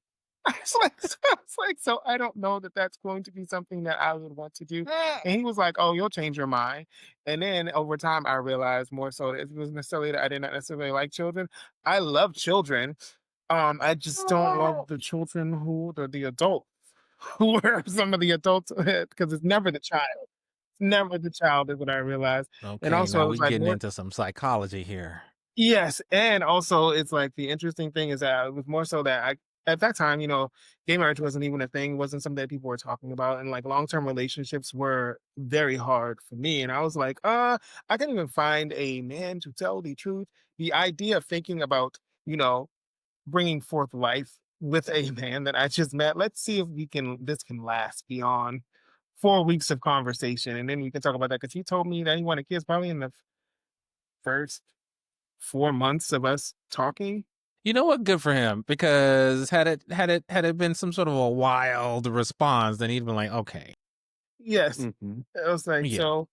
Speaker 2: So I don't know that that's going to be something that I would want to do. And he was like, oh, you'll change your mind. And then over time, I realized more so that it was necessarily that I did not necessarily like children. I love children. I just don't love the children the adults who are some of the adults because it's never the child. It's never the child is what I realized. And
Speaker 1: Okay,
Speaker 2: also
Speaker 1: now
Speaker 2: it
Speaker 1: we
Speaker 2: was like
Speaker 1: getting
Speaker 2: more.
Speaker 1: into some psychology here.
Speaker 2: Yes, and also it's like the interesting thing is that it was more so that I at that time, gay marriage wasn't even a thing, wasn't something that people were talking about, and like long-term relationships were very hard for me. And I was like, I can't even find a man to tell the truth. The idea of thinking about, you know, bringing forth life with a man that I just met. Let's see if this can last beyond 4 weeks of conversation, and then we can talk about that because he told me that he wanted kids probably in the first 4 months of us talking.
Speaker 1: You know what? Good for him. Because had it been some sort of a wild response, then he'd been like, okay,
Speaker 2: Yes.
Speaker 3: Hmm.
Speaker 2: I was like,
Speaker 1: yeah.
Speaker 2: so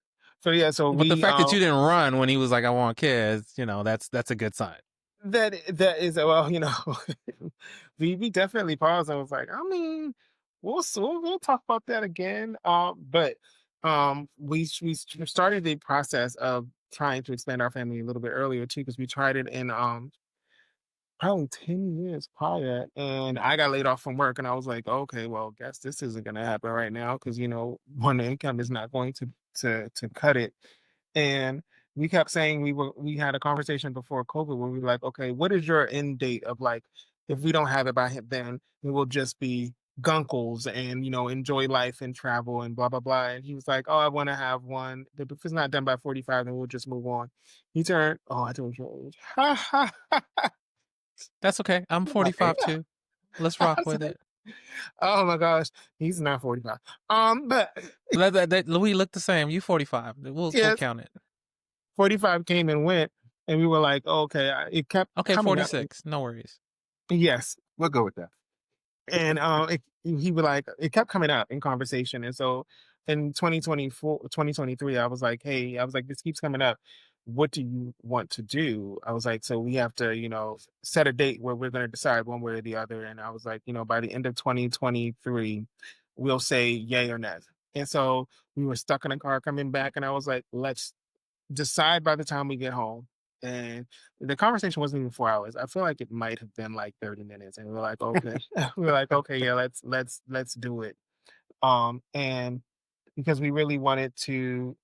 Speaker 2: yeah, so
Speaker 1: But the
Speaker 2: we
Speaker 1: fact that you didn't run when he was like, I want kids, that's a good sign.
Speaker 2: that is well, we definitely paused. I was like, I mean, we'll talk about that again. But we started the process of trying to expand our family a little bit earlier too, because we tried it in probably 10 years prior, and I got laid off from work, and I was like, okay, well, guess this isn't gonna happen right now because one income is not going to cut it. And we kept saying we had a conversation before COVID where we were like, okay, what is your end date of like if we don't have it by then it will just be gunkles and enjoy life and travel and blah blah blah. And he was like, oh, I want to have one. But if it's not done by 45, then we'll just move on. He turned, oh, I told you.
Speaker 1: That's okay. I'm
Speaker 2: Okay.
Speaker 1: 45 too. Let's
Speaker 2: I
Speaker 1: rock
Speaker 2: was
Speaker 1: with
Speaker 2: like,
Speaker 1: it.
Speaker 2: oh my gosh, he's not 45. But
Speaker 1: We look the same. You 45. We'll
Speaker 2: yes,
Speaker 1: count it.
Speaker 2: 45 came and went, and we were like, oh, okay, it kept
Speaker 1: Okay,
Speaker 2: coming up.
Speaker 1: 46. No worries.
Speaker 2: Yes,
Speaker 3: We'll go with that.
Speaker 2: and he would like it kept coming up in conversation. And so in 2023, I was like, hey, I was like, this keeps coming up. What do you want to do? I was like, so we have to set a date where we're going to decide one way or the other. And I was like, by the end of 2023 we'll say yay or nay. And so we were stuck in a car coming back, and I was like, let's decide by the time we get home. And the conversation wasn't even 4 hours. I feel like it might have been like 30 minutes. And we were like, okay. We were like, okay, yeah, let's do it. And because we really wanted to,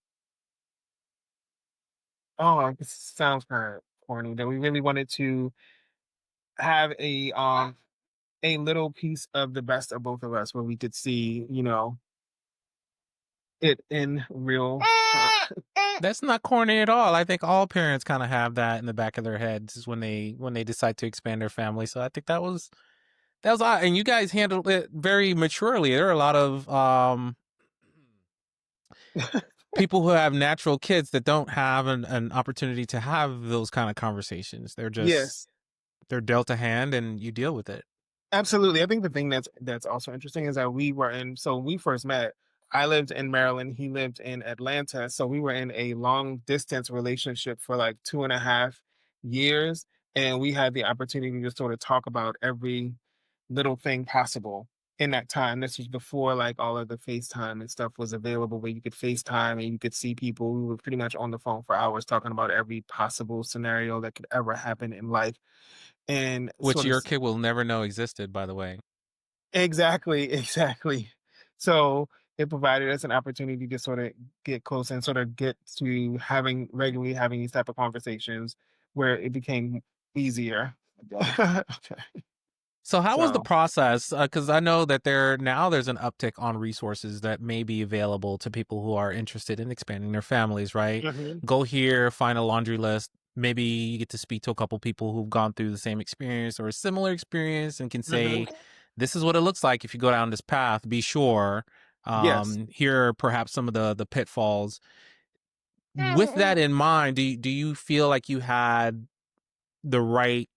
Speaker 2: oh, this sounds kind of corny, that we really wanted to have a little piece of the best of both of us where we could see, it in real
Speaker 1: That's not corny at all. I think all parents kind of have that in the back of their heads when they decide to expand their family. So I think that was odd. And you guys handled it very maturely. There are a lot of people who have natural kids that don't have an opportunity to have those kind of conversations.
Speaker 2: yes.
Speaker 1: They're dealt a hand and you deal with it.
Speaker 2: Absolutely. I think the thing that's also interesting is that so when we first met, I lived in Maryland, he lived in Atlanta, so we were in a long distance relationship for like 2.5 years, and we had the opportunity to sort of talk about every little thing possible in that time. This was before like all of the FaceTime and stuff was available where you could FaceTime and you could see people. We were pretty much on the phone for hours talking about every possible scenario that could ever happen in life and
Speaker 1: Which
Speaker 2: sort of
Speaker 1: your kid will never know existed, by the way.
Speaker 2: exactly, exactly. So it provided us an opportunity to sort of get close and sort of get to regularly having these type of conversations where it became easier. Okay.
Speaker 1: So how was the
Speaker 2: So
Speaker 1: process? Because I know that there's an uptick on resources that may be available to people who are interested in expanding their families, right?
Speaker 2: mhm,
Speaker 1: Go here, find a laundry list. Maybe you get to speak to a couple people who've gone through the same experience or a similar experience and can
Speaker 2: mhm.
Speaker 1: say, this is what it looks like if you go down this path. Be sure.
Speaker 2: Yes.
Speaker 1: Here are perhaps some of the pitfalls. With that in mind, do you feel like you had the right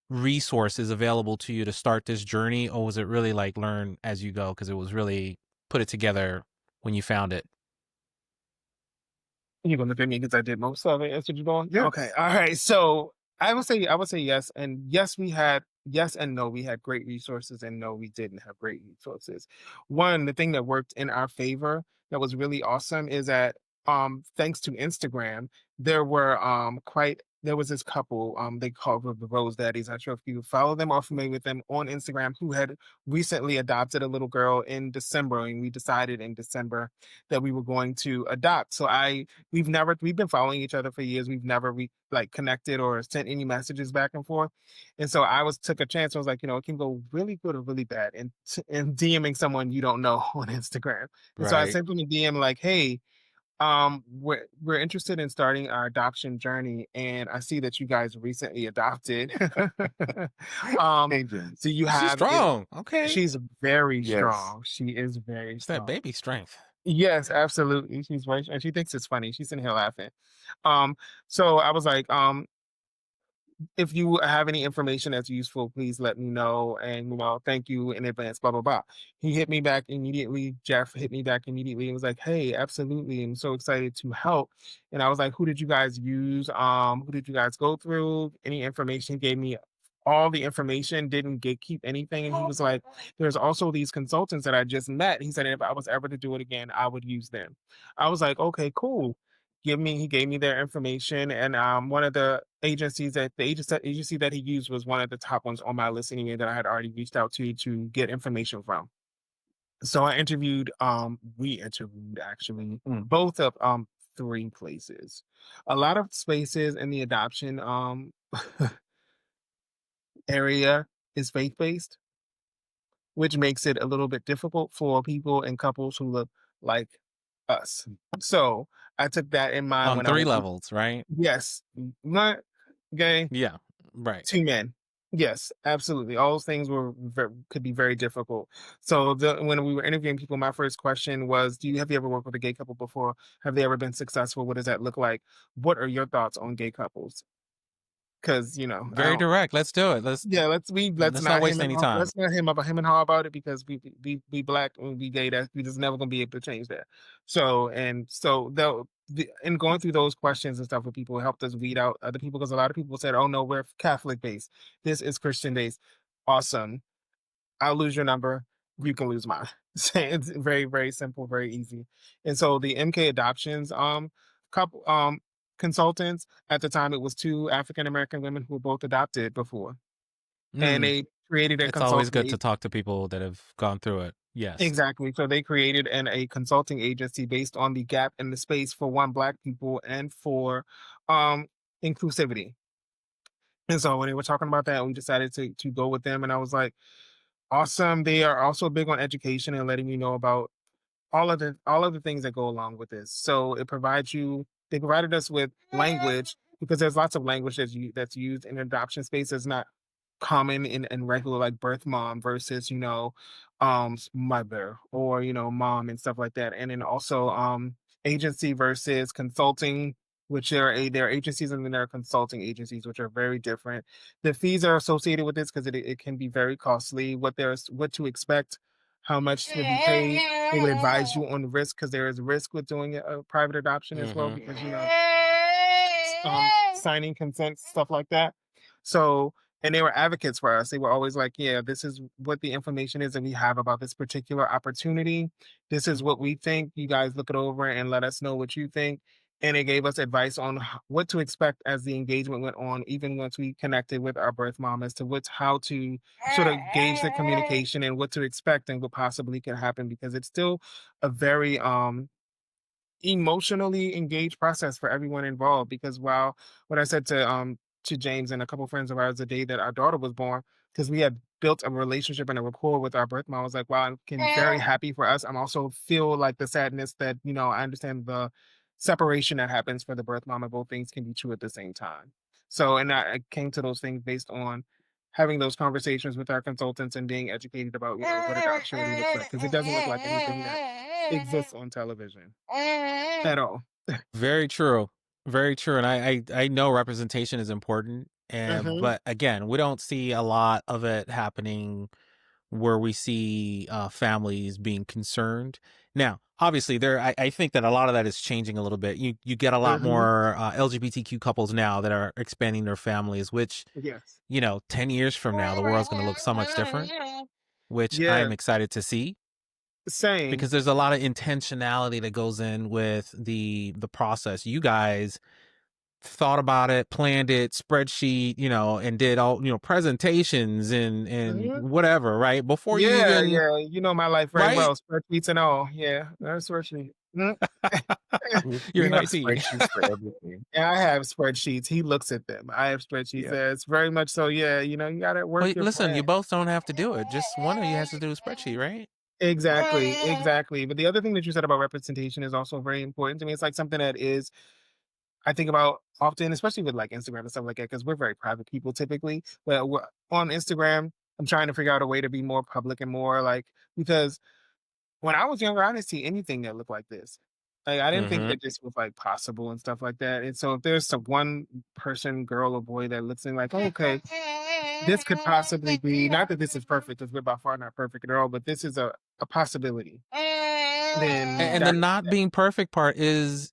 Speaker 1: resources available to you to start this journey, or was it really like learn as you go because it was really put it together when you found it?
Speaker 2: You're gonna look at me because I did most of it. That's what you're doing?
Speaker 3: Yeah.
Speaker 2: Okay. All right. So I would say yes. And yes, we had yes and no, we had great resources, and no, we didn't have great resources. One, the thing that worked in our favor that was really awesome is that thanks to Instagram, there was this couple, they called the Rose Daddies. I'm not sure if you follow them or familiar with them on Instagram, who had recently adopted a little girl in December, and we decided in December that we were going to adopt. So we've been following each other for years. We've never like connected or sent any messages back and forth. And so I took a chance. I was like, it can go really good or really bad in DMing someone you don't know on Instagram. And so I
Speaker 1: Right.
Speaker 2: sent them a DM like, hey, we're interested in starting our adoption journey, and I see that you guys recently adopted. um,
Speaker 3: Agents.
Speaker 2: do you
Speaker 1: She's
Speaker 2: have it?
Speaker 1: strong. Okay.
Speaker 2: She's very
Speaker 3: Yes.
Speaker 2: strong. She is very
Speaker 1: It's that
Speaker 2: strong.
Speaker 1: baby strength.
Speaker 2: Yes, absolutely. She's very, and she thinks it's funny. She's in here laughing. Um, so I was like, if you have any information that's useful, please let me know. And thank you in advance, blah, blah, blah. He hit me back immediately. Jeff hit me back immediately and was like, hey, absolutely. I'm so excited to help. And I was like, who did you guys use? Who did you guys go through? Any information? He gave me all the information, didn't keep anything. And he was like, there's also these consultants that I just met. He said, if I was ever to do it again, I would use them. I was like, okay, cool. He gave me their information, and one of the agency that he used was one of the top ones on my list anyway that I had already reached out to get information from. So we interviewed actually both of three places. A lot of spaces in the adoption area is faith-based, which makes it a little bit difficult for people and couples who look like us. So I took that in mind
Speaker 1: On
Speaker 2: when I
Speaker 1: three
Speaker 2: was
Speaker 1: levels, right?
Speaker 2: yes, not gay,
Speaker 1: Yeah. Right.
Speaker 2: two men. Yes, absolutely. All those things could be very difficult. So when we were interviewing people, my first question was, have you ever worked with a gay couple before? Have they ever been successful? What does that look like? What are your thoughts on gay couples? Because I
Speaker 1: Very
Speaker 2: don't.
Speaker 1: direct. Let's do it.
Speaker 2: Yeah, let's
Speaker 1: Let's not
Speaker 2: not
Speaker 1: waste any time.
Speaker 2: him and haw about it because we black and we gay, that we just never gonna be able to change that. So in going through those questions and stuff with people helped us weed out other people because a lot of people said, oh no, we're Catholic based. This is Christian based. Awesome. I'll lose your number. You can lose mine. It's very, very simple, very easy. And so the MK adoptions couple consultants at the time, it was two African American women who were both adopted before, and
Speaker 1: Mm.
Speaker 2: they created a
Speaker 1: It's always
Speaker 2: consulting
Speaker 1: good to talk to people that have gone through it. Yes.
Speaker 2: exactly. So they created a consulting agency based on the gap in the space for black people and for inclusivity. And so when they were talking about that, we decided to go with them, and I was like, awesome. They are also big on education and letting you know about all of the things that go along with this. So they provided us with language because there's lots of language that's used in adoption space that's not common in regular like birth mom versus mother or mom and stuff like that. And then also agency versus consulting, which there are agencies and then there are consulting agencies, which are very different. The fees are associated with this because it can be very costly. What to expect, how much to be paid. They would advise you on the risk because there is risk with doing a private adoption as well because signing consent, stuff like that. So, and they were advocates for us. They were always like, yeah, this is what the information is that we have about this particular opportunity. This is what we think. You guys look it over and let us know what you think. And it gave us advice on what to expect as the engagement went on, even once we connected with our birth mom as to how to sort of gauge the communication and what to expect and what possibly can happen because it's still a very emotionally engaged process for everyone involved because while what I said to James and a couple friends of ours the day that our daughter was born, because we had built a relationship and a rapport with our birth mom, I was like, wow, I'm very happy for us. I'm also feel like the sadness that, I understand the separation that happens for the birth mom and both things can be true at the same time. So, and I came to those things based on having those conversations with our consultants and being educated about, what adoption really looks like. Because it doesn't look like anything that exists on television at all.
Speaker 1: Very true. Very true. And I know representation is important. And
Speaker 2: Mhm.
Speaker 1: but again, we don't see a lot of it happening where we see families being concerned. Now, obviously, I think that a lot of that is changing a little bit. You get a lot
Speaker 2: Mhm.
Speaker 1: more LGBTQ couples now that are expanding their families, which
Speaker 2: Yes.
Speaker 1: 10 years from now, the world's going to look so much different, which
Speaker 2: Yeah.
Speaker 1: I'm excited to see
Speaker 2: Same.
Speaker 1: because there's a lot of intentionality that goes in with the process. You guys thought about it, planned it, spreadsheet, and did all, presentations and
Speaker 2: Mhm.
Speaker 1: whatever, right? Before you
Speaker 2: Yeah,
Speaker 1: even,
Speaker 2: yeah. You know my life very
Speaker 1: right?
Speaker 2: well, spreadsheets and all. Yeah, that's spreadsheet. Mm.
Speaker 1: You're
Speaker 3: We
Speaker 1: an
Speaker 3: have
Speaker 1: IT.
Speaker 3: spreadsheets for everything.
Speaker 2: Yeah, I have spreadsheets. He looks at them. I have spreadsheets.
Speaker 3: Yeah.
Speaker 2: It's very much so. Yeah, you gotta work
Speaker 1: Well,
Speaker 2: your
Speaker 1: listen,
Speaker 2: plan.
Speaker 1: you both don't have to do it. Just one of you has to do a spreadsheet, right?
Speaker 2: Exactly, exactly. But the other thing that you said about representation is also very important to me. It's like something that is I think about often, especially with like Instagram and stuff like that, because we're very private people typically. But on Instagram, I'm trying to figure out a way to be more public and more like because when I was younger, I didn't see anything that looked like this. Like I didn't think
Speaker 1: Mm-hmm.
Speaker 2: that this was like possible and stuff like that. And so if there's some one person, girl or boy that looks in like, oh, okay, this could possibly be not that this is perfect because we're by far not perfect at all, but this is a possibility. Then
Speaker 1: And the
Speaker 2: that
Speaker 1: not being perfect part is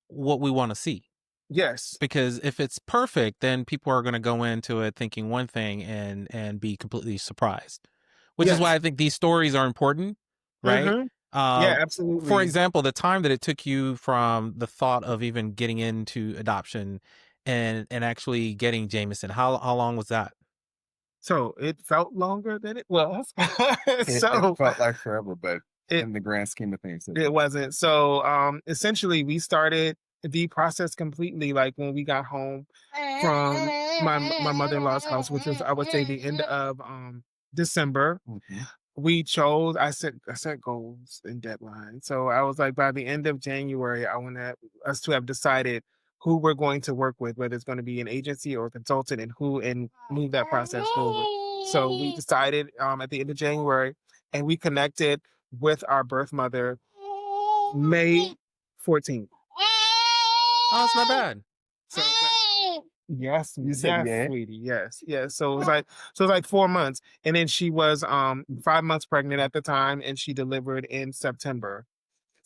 Speaker 1: what we want to see.
Speaker 2: yes,
Speaker 1: Because if it's perfect, then people are going to go into it thinking one thing and be completely surprised. Which is why
Speaker 2: yes,
Speaker 1: I think these stories are important, right?
Speaker 2: mm-hmm. Yeah,
Speaker 1: Um, for
Speaker 2: absolutely.
Speaker 1: example, the time that it took you from the thought of even getting into adoption and actually getting Jameson, how long was that?
Speaker 2: So it felt longer than it was.
Speaker 3: It
Speaker 2: So
Speaker 3: felt like forever, but
Speaker 2: it
Speaker 3: in the grand scheme of things, it
Speaker 2: it
Speaker 3: wasn't.
Speaker 2: wasn't. So essentially we started the process completely like when we got home from my mother-in-law's house, which was I would say the end of December.
Speaker 3: Mhm.
Speaker 2: We chose I set goals and deadlines. So I was like by the end of January, I want us to have decided who we're going to work with, whether it's going to be an agency or a consultant and move that process forward. So we decided at the end of January and we connected with our birth mother May 14th.
Speaker 1: Oh, it's not bad.
Speaker 2: So it's like, yes,
Speaker 3: You said
Speaker 2: yes,
Speaker 3: yeah.
Speaker 2: sweetie, yes, yes. So it was like 4 months, and then she was 5 months pregnant at the time, and she delivered in September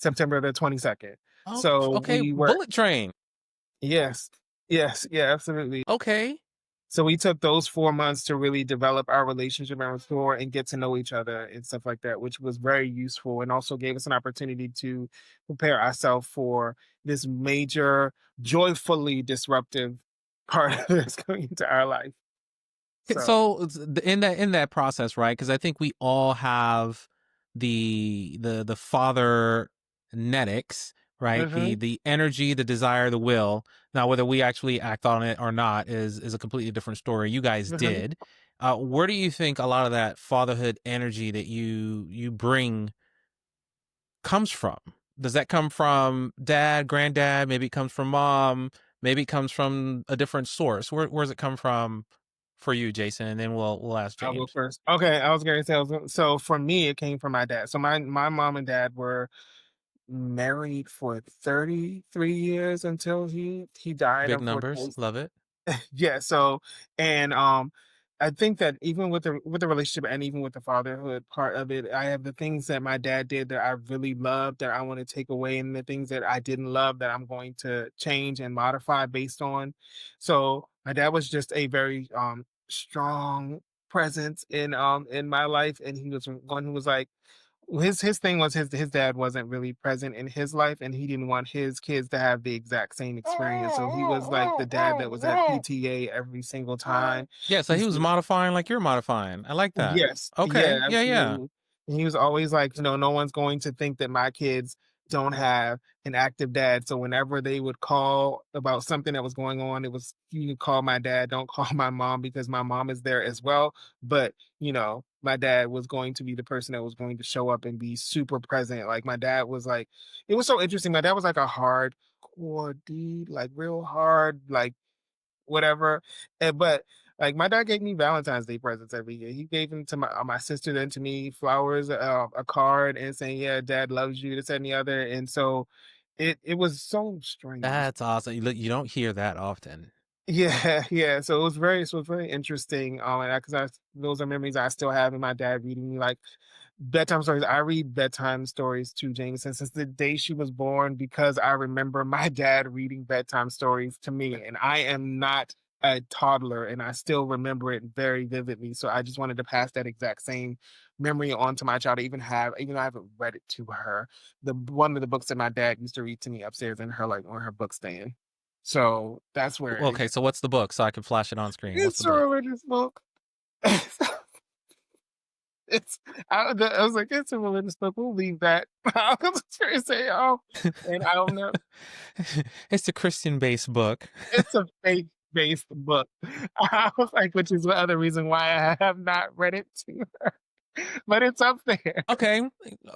Speaker 2: the 22nd.
Speaker 1: Oh,
Speaker 2: So
Speaker 1: okay.
Speaker 2: we were
Speaker 1: Bullet train.
Speaker 2: yes, yes, yeah, absolutely.
Speaker 1: Okay.
Speaker 2: So we took those 4 months to really develop our relationship and rapport and get to know each other and stuff like that, which was very useful and also gave us an opportunity to prepare ourselves for this major, joyfully disruptive part that's coming into our life. So,
Speaker 1: So in that process, right? Because I think we all have the fathernetics, right? The
Speaker 2: mhm,
Speaker 1: the energy, the desire, the will. Now, whether we actually act on it or not is a completely different story. You guys
Speaker 2: mhm.
Speaker 1: did. Where do you think a lot of that fatherhood energy that you bring comes from? Does that come from dad, granddad? Maybe it comes from mom. Maybe it comes from a different source. Where does it come from for you, Jason? And then we'll ask
Speaker 2: I'll go
Speaker 1: James.
Speaker 2: first. Okay, I was going to say, so for me, it came from my dad. So my mom and dad were married for 33 years until he died,
Speaker 1: Big numbers,
Speaker 2: unfortunately.
Speaker 1: love it.
Speaker 2: Yeah, so and I think that even with the relationship and even with the fatherhood part of it, I have the things that my dad did that I really loved that I want to take away, and the things that I didn't love that I'm going to change and modify based on. So my dad was just a very strong presence in my life, and he was one who was like, his thing was his dad wasn't really present in his life, and he didn't want his kids to have the exact same experience. So he was like the dad that was at PTA every single time.
Speaker 1: Yeah, so
Speaker 2: He
Speaker 1: he was
Speaker 2: said,
Speaker 1: modifying like you're modifying. I like that.
Speaker 2: yes,
Speaker 1: Okay.
Speaker 2: yeah,
Speaker 1: Yeah, yeah.
Speaker 2: absolutely. And he was always like, no one's going to think that my kids don't have an active dad. So whenever they would call about something that was going on, it was, you can call my dad, don't call my mom because my mom is there as well. But, my dad was going to be the person that was going to show up and be super present. Like my dad was like, it was so interesting. My dad was like a hardcore dude, like real hard, like whatever. But like my dad gave me Valentine's Day presents every year. He gave them to my sister, then to me, flowers, a card, and saying, "Yeah, Dad loves you," this that, and the other. And so, it was so strange.
Speaker 1: That's awesome. You don't hear that often.
Speaker 2: Yeah, yeah. So it was very interesting. And because those are memories I still have, and my dad reading me like bedtime stories. I read bedtime stories to Jameson since the day she was born because I remember my dad reading bedtime stories to me, and I am not a toddler, and I still remember it very vividly. So I just wanted to pass that exact same memory on to my child. Even though I haven't read it to her, the one of the books that my dad used to read to me upstairs in her like on her book stand. So that's where
Speaker 1: Okay, so what's the book so I can flash it on screen? What's the
Speaker 2: it's a
Speaker 1: book?
Speaker 2: religious book. It's I was like, it's a religious book. We'll leave that. I was trying to say, and I don't know.
Speaker 1: It's a Christian-based book.
Speaker 2: It's a faith-based book. I was like, which is the other reason why I have not read it to her. But it's up there.
Speaker 1: Okay,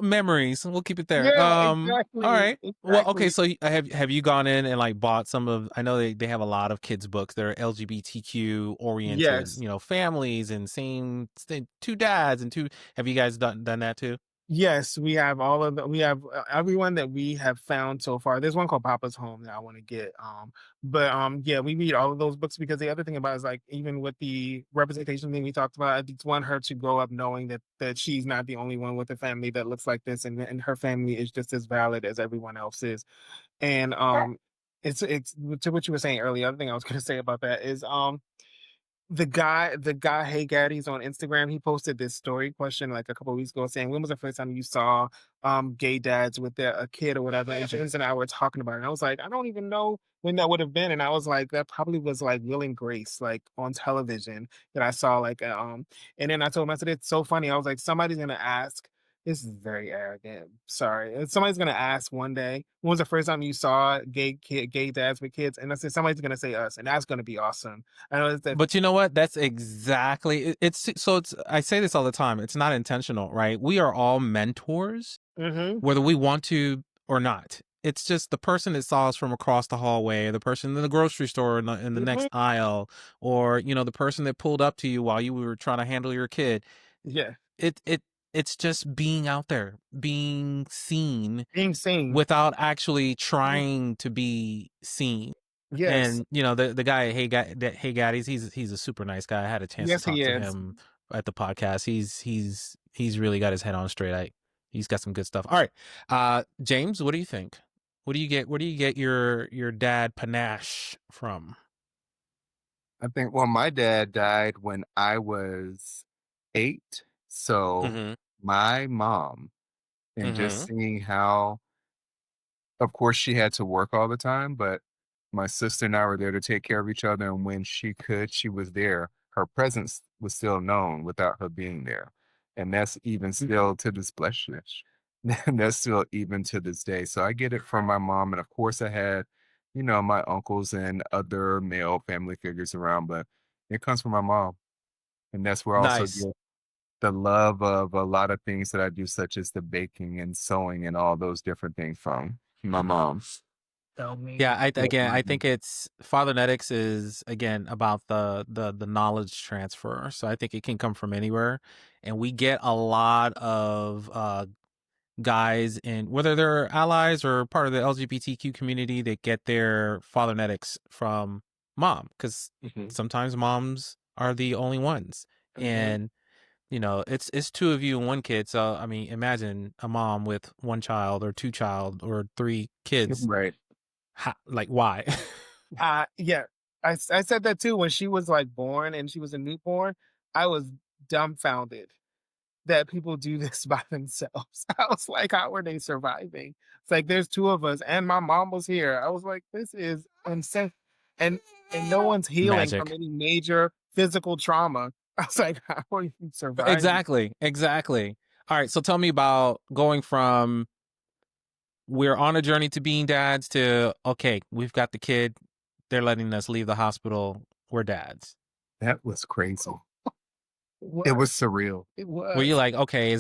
Speaker 1: memories. We'll keep it there.
Speaker 2: Yeah,
Speaker 1: All
Speaker 2: exactly.
Speaker 1: right. Well, okay.
Speaker 2: Exactly.
Speaker 1: So have you gone in and like bought some of? I know they have a lot of kids books. They're LGBTQ oriented.
Speaker 2: Yes.
Speaker 1: Families and two dads and two. Have you guys done that too?
Speaker 2: Yes, we have everyone that we have found so far. There's one called Papa's Home that I want to get. But yeah, we read all of those books because the other thing about it is like even with the representation thing we talked about, I just want her to grow up knowing that she's not the only one with a family that looks like this, and her family is just as valid as everyone else's. And it's to what you were saying earlier. The other thing I was gonna say about that is the guy, Hey Gaddy's on Instagram, he posted this story question like a couple of weeks ago saying, when was the first time you saw gay dads with a kid or whatever? And James and I were talking about it. And I was like, I don't even know when that would have been. And I was like, that probably was like Will and Grace, like on television that I saw and then I told him, I said, it's so funny. I was like, somebody's gonna ask. This is very arrogant. Sorry. Somebody's gonna ask one day, when was the first time you saw gay dads with kids? And I said, somebody's gonna say us, and that's gonna be awesome. I know that.
Speaker 1: But you know what? That's exactly it's. So it's. I say this all the time. It's not intentional, right? We are all mentors,
Speaker 2: Mhm,
Speaker 1: whether we want to or not. It's just the person that saw us from across the hallway, the person in the grocery store in the
Speaker 2: mhm.
Speaker 1: next aisle, or the person that pulled up to you while you were trying to handle your kid.
Speaker 2: Yeah,
Speaker 1: It's just being out there, being seen
Speaker 2: being seen.
Speaker 1: without actually
Speaker 2: Mm,
Speaker 1: trying to be seen.
Speaker 2: yes.
Speaker 1: And the guy, hey Gaddies, he's a super nice guy. I had a chance to
Speaker 2: Yes,
Speaker 1: talk
Speaker 2: he
Speaker 1: to
Speaker 2: is.
Speaker 1: him at the podcast. He's really got his head on straight. He's got some good stuff. All right, James, what do you think? What do you get? Where do you get your dad panache from?
Speaker 3: I think, well, my dad died when I was 8. So
Speaker 1: Mm-hmm.
Speaker 3: my mom, and just
Speaker 1: Mm-hmm.
Speaker 3: seeing how, of course, she had to work all the time, but my sister and I were there to take care of each other. And when she could, she was there. Her presence was still known without her being there. And that's even still to this blessedness. And that's still even to this day. So I get it from my mom. And of course, I had, my uncles and other male family figures around, but it comes from my mom. And that's where I also
Speaker 1: Nice.
Speaker 3: get the love of a lot of things that I do, such as the baking and sewing and all those different things from my mom.
Speaker 2: Tell me.
Speaker 1: Yeah, I
Speaker 3: Mhm.
Speaker 1: think it's Fathernetics is again about the knowledge transfer. So I think it can come from anywhere, and we get a lot of guys in whether they're allies or part of the LGBTQ community that get their Fathernetics from mom because
Speaker 3: Mhm.
Speaker 1: sometimes moms are the only ones. And it's two of you and one kid. So I mean, imagine a mom with one child or two child or three kids.
Speaker 3: Right.
Speaker 1: Like why?
Speaker 2: Yeah, I said that too when she was like born and she was a newborn. I was dumbfounded that people do this by themselves. I was like, how are they surviving? It's like there's two of us and my mom was here. I was like, this is insane. And no one's healing from
Speaker 1: Magic.
Speaker 2: any major physical trauma. I was like, how are you surviving?
Speaker 1: Exactly. All right, so tell me about going from we're on a journey to being dads to okay, we've got the kid, they're letting us leave the hospital, we're dads.
Speaker 3: That was crazy.
Speaker 2: What?
Speaker 3: It was surreal.
Speaker 2: It
Speaker 1: Were you
Speaker 2: was.
Speaker 1: like, okay,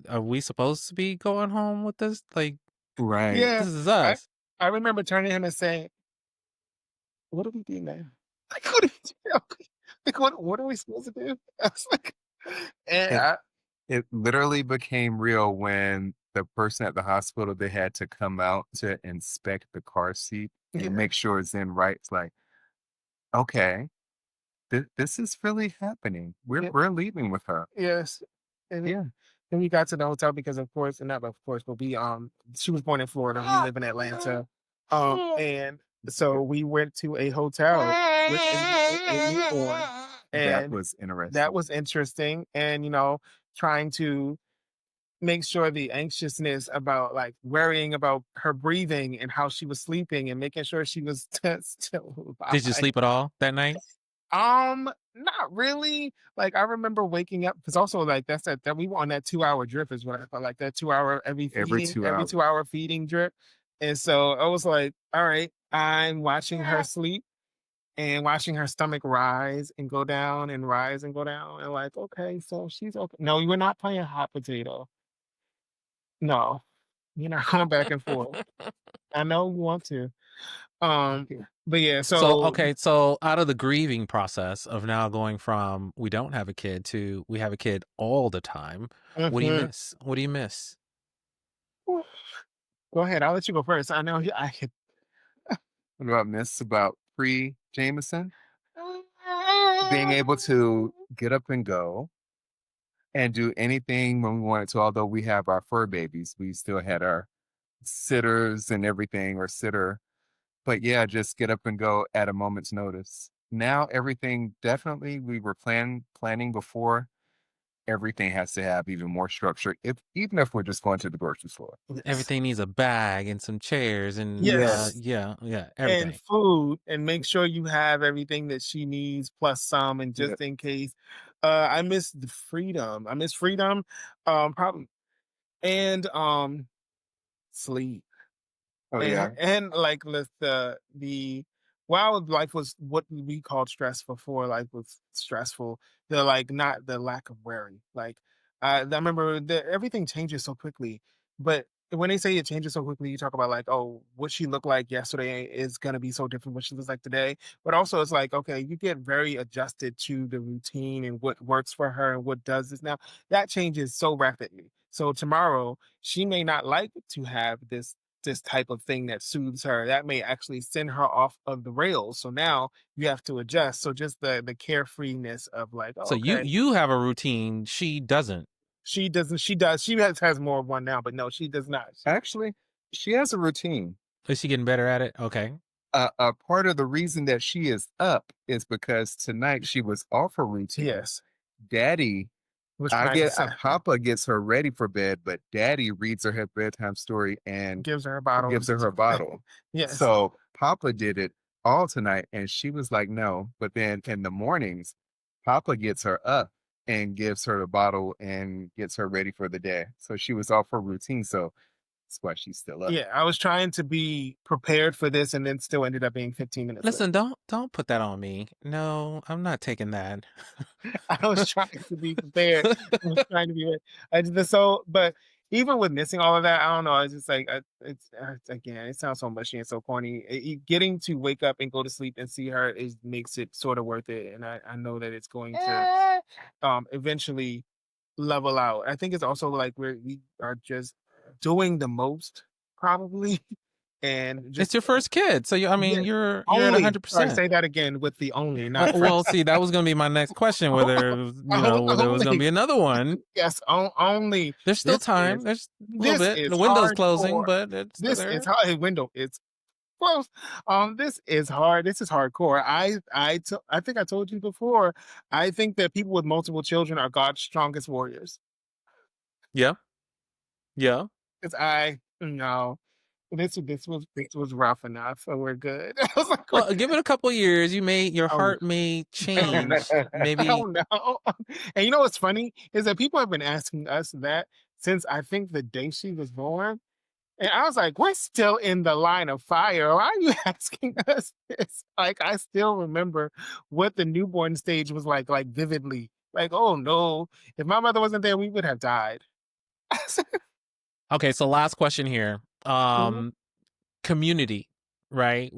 Speaker 1: are we supposed to be going home with this? Like,
Speaker 3: Right.
Speaker 2: Yeah.
Speaker 1: this is
Speaker 2: I,
Speaker 1: us.
Speaker 2: I remember turning to him and saying, what do we do now? Like, what do we do? Like, what are we supposed to do? I was like, and
Speaker 3: It it literally became real when the person at the hospital, they had to come out to inspect the car seat
Speaker 2: yeah,
Speaker 3: and make sure it's in right. It's like, okay, this is really happening.
Speaker 2: yeah,
Speaker 3: We're leaving with her.
Speaker 2: yes. And
Speaker 3: Yeah.
Speaker 2: then we got to the hotel because of course, and not of course, but we she was born in Florida. We live in Atlanta. And so we went to a hotel with a newborn.
Speaker 3: That
Speaker 2: And
Speaker 3: was
Speaker 2: that
Speaker 3: interesting.
Speaker 2: was interesting. And trying to make sure the anxiousness about like worrying about her breathing and how she was sleeping and making sure she was still
Speaker 1: Did you
Speaker 2: alive.
Speaker 1: sleep at all that night?
Speaker 2: Not really. Like I remember waking up because also like that we were on that 2 hour drip is what I felt like that 2 hour
Speaker 3: Every 2 hours.
Speaker 2: 2 hour feeding drip. And so I was like, all right, I'm watching her sleep and watching her stomach rise and go down and rise and go down. And like, okay, so she's okay. No, you were not playing hot potato. No, you're not going back and forth. I know you want to. But yeah,
Speaker 1: So,
Speaker 2: so
Speaker 1: okay, so out of the grieving process of now going from we don't have a kid to we have a kid all the time, what do you
Speaker 2: mhm.
Speaker 1: miss? What do you miss?
Speaker 2: Go ahead. I'll let you go first. I know I could.
Speaker 3: What do I miss about pre Jameson? Being able to get up and go and do anything when we wanted to. Although we have our fur babies, we still had our sitters and everything, or sitter. But yeah, just get up and go at a moment's notice. Now everything, definitely we were planning before. Everything has to have even more structure. Even if we're just going to the grocery store.
Speaker 2: Yes.
Speaker 1: Everything needs a bag and some chairs and
Speaker 2: Yes.
Speaker 1: yeah,
Speaker 2: And
Speaker 1: everything.
Speaker 2: food, and make sure you have everything that she needs plus some, and
Speaker 3: Yeah.
Speaker 2: just in case. I miss the freedom. I miss freedom. Probably and sleep.
Speaker 3: Oh yeah.
Speaker 2: And like the while life was what we called stressful before life was stressful, the like not the lack of worry. Like I remember that everything changes so quickly. But when they say it changes so quickly, you talk about like, oh, what she looked like yesterday is gonna be so different what she looks like today. But also it's like, okay, you get very adjusted to the routine and what works for her and what does this now. That changes so rapidly. So tomorrow she may not like to have this type of thing that soothes her. That may actually send her off of the rails. So now you have to adjust. So just the carefreeness of like, oh,
Speaker 1: So you
Speaker 2: okay,
Speaker 1: you have a routine, she doesn't.
Speaker 2: she doesn't, she does, she has more of one now, but no, she does not.
Speaker 3: Actually, she has a routine.
Speaker 1: Is she getting better at it? Okay.
Speaker 3: A part of the reason that she is up is because tonight she was off her routine.
Speaker 2: Yes,
Speaker 3: Daddy,
Speaker 2: was trying to say,
Speaker 3: Papa gets her ready for bed, but Daddy reads her bedtime story and
Speaker 2: gives her a bottle.
Speaker 3: gives her bottle.
Speaker 2: Yes.
Speaker 3: So Papa did it all tonight, and she was like, no. But then in the mornings, Papa gets her up and gives her the bottle and gets her ready for the day. So she was off her routine. So that's why she's still up.
Speaker 2: Yeah, I was trying to be prepared for this and then still ended up being 15 minutes late.
Speaker 1: Listen, don't put that on me. No, I'm not taking that.
Speaker 2: I was trying to be prepared. I was trying to be ready. But even with missing all of that, I don't know. It's just like it's again, it sounds so mushy and so corny. Getting to wake up and go to sleep and see her makes it sort of worth it, and I know that it's going to eventually level out. I think it's also like we are just doing the most probably and
Speaker 1: It's
Speaker 2: just
Speaker 1: your first kid, so I mean,
Speaker 2: yeah,
Speaker 1: you're at
Speaker 2: only. Sorry,
Speaker 1: 100%.
Speaker 2: say that again with the only, not
Speaker 1: Well,
Speaker 2: first.
Speaker 1: see, that was going to be my next question. Whether whether it was going to
Speaker 2: Only.
Speaker 1: be another one.
Speaker 2: Yes, only.
Speaker 1: There's still
Speaker 2: This
Speaker 1: time.
Speaker 2: is
Speaker 1: There's a little
Speaker 2: this
Speaker 1: bit.
Speaker 2: is
Speaker 1: The window's closing,
Speaker 2: hardcore.
Speaker 1: but it's still
Speaker 2: This is
Speaker 1: there.
Speaker 2: hard. Window is close. This is hard. This is hardcore. I think I told you before. I think that people with multiple children are God's strongest warriors.
Speaker 1: Yeah, yeah.
Speaker 2: Because I no, this was rough enough. So we're good. I was like,
Speaker 1: Well, give it a couple years. Your
Speaker 2: oh no.
Speaker 1: heart may change.
Speaker 2: Oh
Speaker 1: Maybe.
Speaker 2: no. And you know what's funny is that people have been asking us that since I think the day she was born. And I was like, we're still in the line of fire. Why are you asking us this? Like, I still remember what the newborn stage was like vividly. Like, oh no, if my mother wasn't there, we would have died.
Speaker 1: Okay, so last question here.
Speaker 2: Mhm.
Speaker 1: Community, right?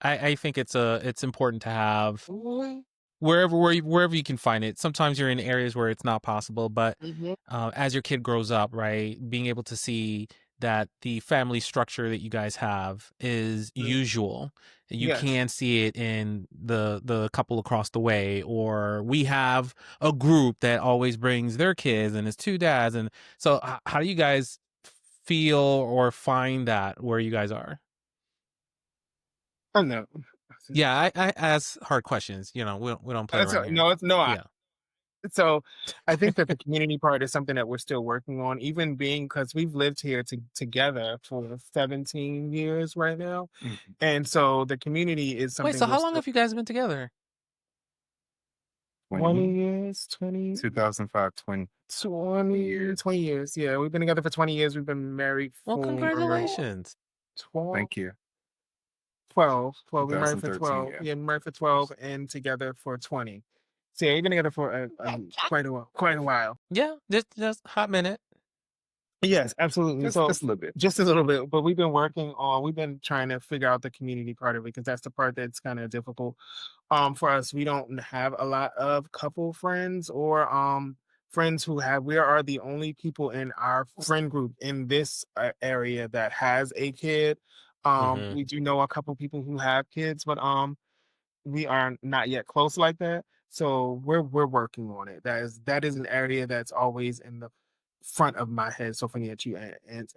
Speaker 1: I think it's important to have
Speaker 2: Mhm.
Speaker 1: wherever you can find it. Sometimes you're in areas where it's not possible, but
Speaker 2: Mhm.
Speaker 1: as your kid grows up, right, being able to see that the family structure that you guys have is usual. You
Speaker 2: Yes.
Speaker 1: can see it in the couple across the way, or we have a group that always brings their kids and it's two dads. And so how do you guys feel or find that where you guys are?
Speaker 2: I know.
Speaker 1: Yeah, I ask hard questions. We don't play around here.
Speaker 2: No, it's no.
Speaker 1: Yeah.
Speaker 2: So I think that the community part is something that we're still working on, even being because we've lived here together for 17 years right now.
Speaker 3: Mhm.
Speaker 2: And so the community is
Speaker 1: Wait,
Speaker 2: something
Speaker 1: so
Speaker 2: we're
Speaker 1: how long
Speaker 2: still
Speaker 1: have you guys been together?
Speaker 2: 20 years, 20,
Speaker 3: 2005, 20
Speaker 2: 20,
Speaker 3: years.
Speaker 2: 20 years. Yeah, we've been together for 20 years. We've been married
Speaker 1: Well,
Speaker 2: for
Speaker 1: congratulations.
Speaker 2: 12,
Speaker 3: Thank you.
Speaker 2: 12. We married for
Speaker 3: 2013,
Speaker 2: 12.
Speaker 3: yeah.
Speaker 2: Yeah, we married for 12 and together for 20. So yeah, we've been together for quite a while. Quite a while.
Speaker 1: Yeah, just hot minute.
Speaker 2: Yes, absolutely.
Speaker 3: Just
Speaker 2: So
Speaker 3: a little bit.
Speaker 2: just a little bit, but we've been trying to figure out the community part of it because that's the part that's kind of difficult. For us, we don't have a lot of couple friends or friends who have. We are the only people in our friend group in this area that has a kid.
Speaker 1: Mm-hmm.
Speaker 2: We do know a couple people who have kids, but we are not yet close like that. So we're working on it. That is an area that's always in the front of my head. So funny that you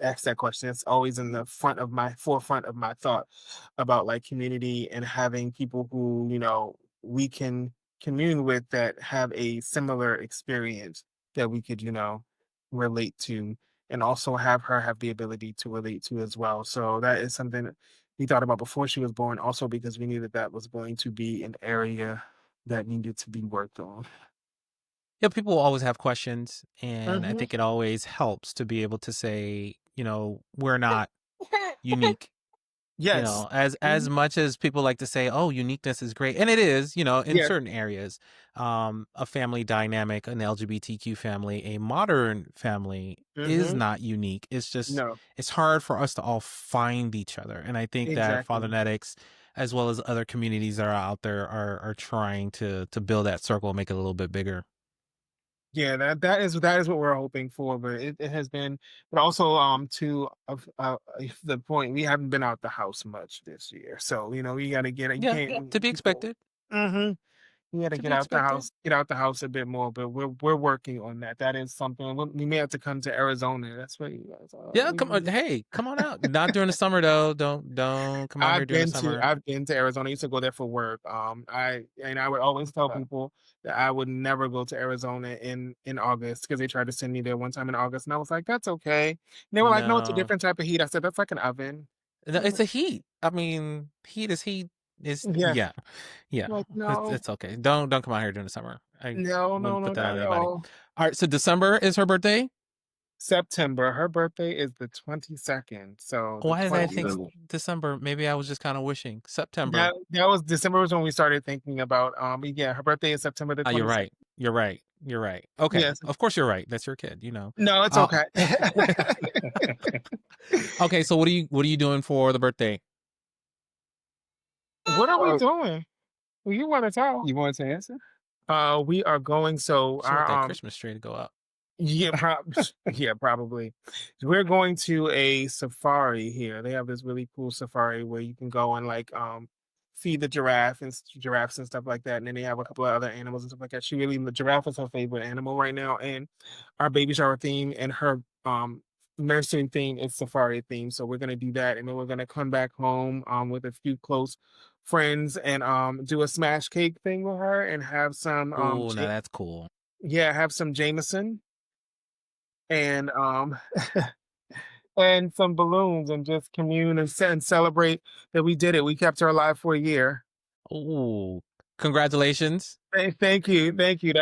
Speaker 2: asked that question. It's always in the forefront of my thought about like community and having people who we can commune with that have a similar experience that we could relate to, and also have her have the ability to relate to as well. So that is something we thought about before she was born, also because we knew that that was going to be an area that needed to be worked on.
Speaker 1: Yeah, people always have questions, and I
Speaker 2: Mhm.
Speaker 1: think it always helps to be able to say, we're not unique.
Speaker 2: Yes.
Speaker 1: As
Speaker 2: Mhm.
Speaker 1: much as people like to say, "Oh, uniqueness is great," and it is, in
Speaker 2: Yeah.
Speaker 1: certain areas, a family dynamic, an LGBTQ family, a modern family is
Speaker 2: Mhm.
Speaker 1: not unique. It's just
Speaker 2: No.
Speaker 1: it's hard for us to all find each other, and I think that
Speaker 2: Exactly.
Speaker 1: Fathernetics, as well as other communities that are out there, are trying to build that circle and make it a little bit bigger.
Speaker 2: Yeah, that is what we're hoping for, but it has been, but also the point we haven't been out the house much this year, so we got to get it. You
Speaker 1: Yeah,
Speaker 2: can't
Speaker 1: to be
Speaker 2: people.
Speaker 1: expected.
Speaker 2: Hmm. We got to
Speaker 1: To be expected.
Speaker 2: get out the house a bit more, but we're working on that. That is something we may have to come to Arizona. That's what you guys are.
Speaker 1: Yeah, come on. Hey, come on out. Not during the summer though. Don't come out here during the summer.
Speaker 2: I've been to Arizona. I used to go there for work. I would always tell people that I would never go to Arizona in August because they tried to send me there one time in August, and I was like, "That's okay." And they were like, "No, it's a
Speaker 1: No.
Speaker 2: different type of heat." I said, "That's like an oven."
Speaker 1: No,
Speaker 2: I'm
Speaker 1: it's
Speaker 2: like,
Speaker 1: a heat. I mean, heat is heat. Is
Speaker 2: yeah,
Speaker 1: yeah, yeah.
Speaker 2: I'm like
Speaker 1: It's
Speaker 2: no,
Speaker 1: it's okay. Don't come out here during the summer. I
Speaker 2: no, no,
Speaker 1: wouldn't
Speaker 2: no,
Speaker 1: put that on
Speaker 2: not at
Speaker 1: anybody.
Speaker 2: all.
Speaker 1: All right. So December is her birthday.
Speaker 2: September. Her birthday is the 22nd. So the
Speaker 1: Why did I think
Speaker 2: 20th.
Speaker 1: December? Maybe I was just kind of wishing September.
Speaker 2: That was December was when we started thinking about yeah, her birthday is September the
Speaker 1: You're
Speaker 2: 22nd.
Speaker 1: right. You're right. You're right. Okay.
Speaker 2: Yes.
Speaker 1: Of course you're right. That's your kid.
Speaker 2: No, it's
Speaker 1: Uh,
Speaker 2: okay.
Speaker 1: okay. So what are you doing for the birthday?
Speaker 2: What are we doing? Well, you want to tell?
Speaker 3: You want to answer?
Speaker 2: We are going. So
Speaker 1: She want
Speaker 2: our
Speaker 1: that Christmas tree to go up.
Speaker 2: Yeah, yeah, probably. We're going to a safari here. They have this really cool safari where you can go and like feed the giraffes and stuff like that. And then they have a couple of other animals and stuff like that. The giraffe is her favorite animal right now. And our baby shower theme and her nursery theme is safari theme. So we're gonna do that, and then we're gonna come back home with a few close friends and do a smash cake thing with her and have some
Speaker 1: Oh, now that's cool.
Speaker 2: yeah, have some Jameson and and some balloons and just commune and celebrate that we did it. We kept her alive for a year.
Speaker 1: Oh, congratulations.
Speaker 2: Thank you, thank you.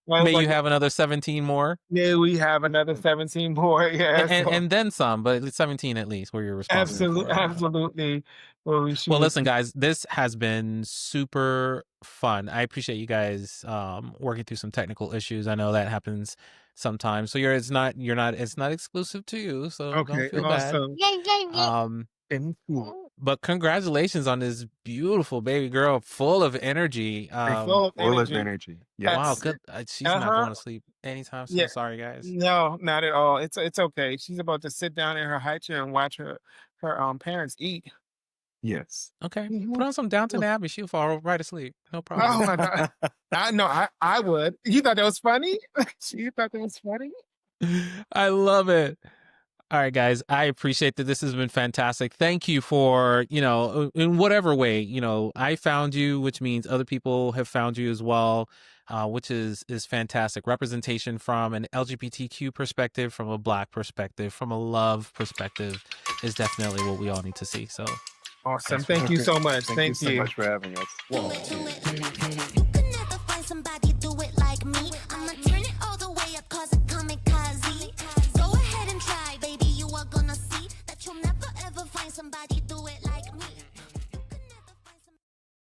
Speaker 1: May you have another 17 more.
Speaker 2: Yeah, we have another 17 more. Yeah,
Speaker 1: And then some, but 17 at least where you're responsible for.
Speaker 2: Absolutely. Well,
Speaker 1: well, listen, guys, this has been super fun. I appreciate you guys working through some technical issues. I know that happens sometimes. So it's not exclusive to you. So don't feel
Speaker 2: awesome.
Speaker 1: bad.
Speaker 2: Thank you.
Speaker 1: But congratulations on this beautiful baby girl, full of energy.
Speaker 2: Full of
Speaker 3: energy.
Speaker 1: Yes. Wow, good. She's not going to sleep anytime soon.
Speaker 2: Yeah.
Speaker 1: Sorry, guys.
Speaker 2: No, not at all. It's okay. She's about to sit down in her high chair and watch her parents eat.
Speaker 3: Yes.
Speaker 1: Okay. Put on some Downton Abbey. She'll fall right asleep. No problem.
Speaker 2: Oh my God. I would. You thought that was funny? You thought that was funny?
Speaker 1: I love it. All right, guys, I appreciate that. This has been fantastic. Thank you for, in whatever way, I found you, which means other people have found you as well, which is fantastic. Representation from an LGBTQ perspective, from a Black perspective, from a love perspective is definitely what we all need to see. So
Speaker 2: awesome. Thank you so much.
Speaker 3: Thank you so much for having us.
Speaker 5: You can never find somebody do it like me. I'ma turn it all the way up, cause it kamikaze. Go ahead and try, baby, you are gonna see that you'll never ever find somebody do it like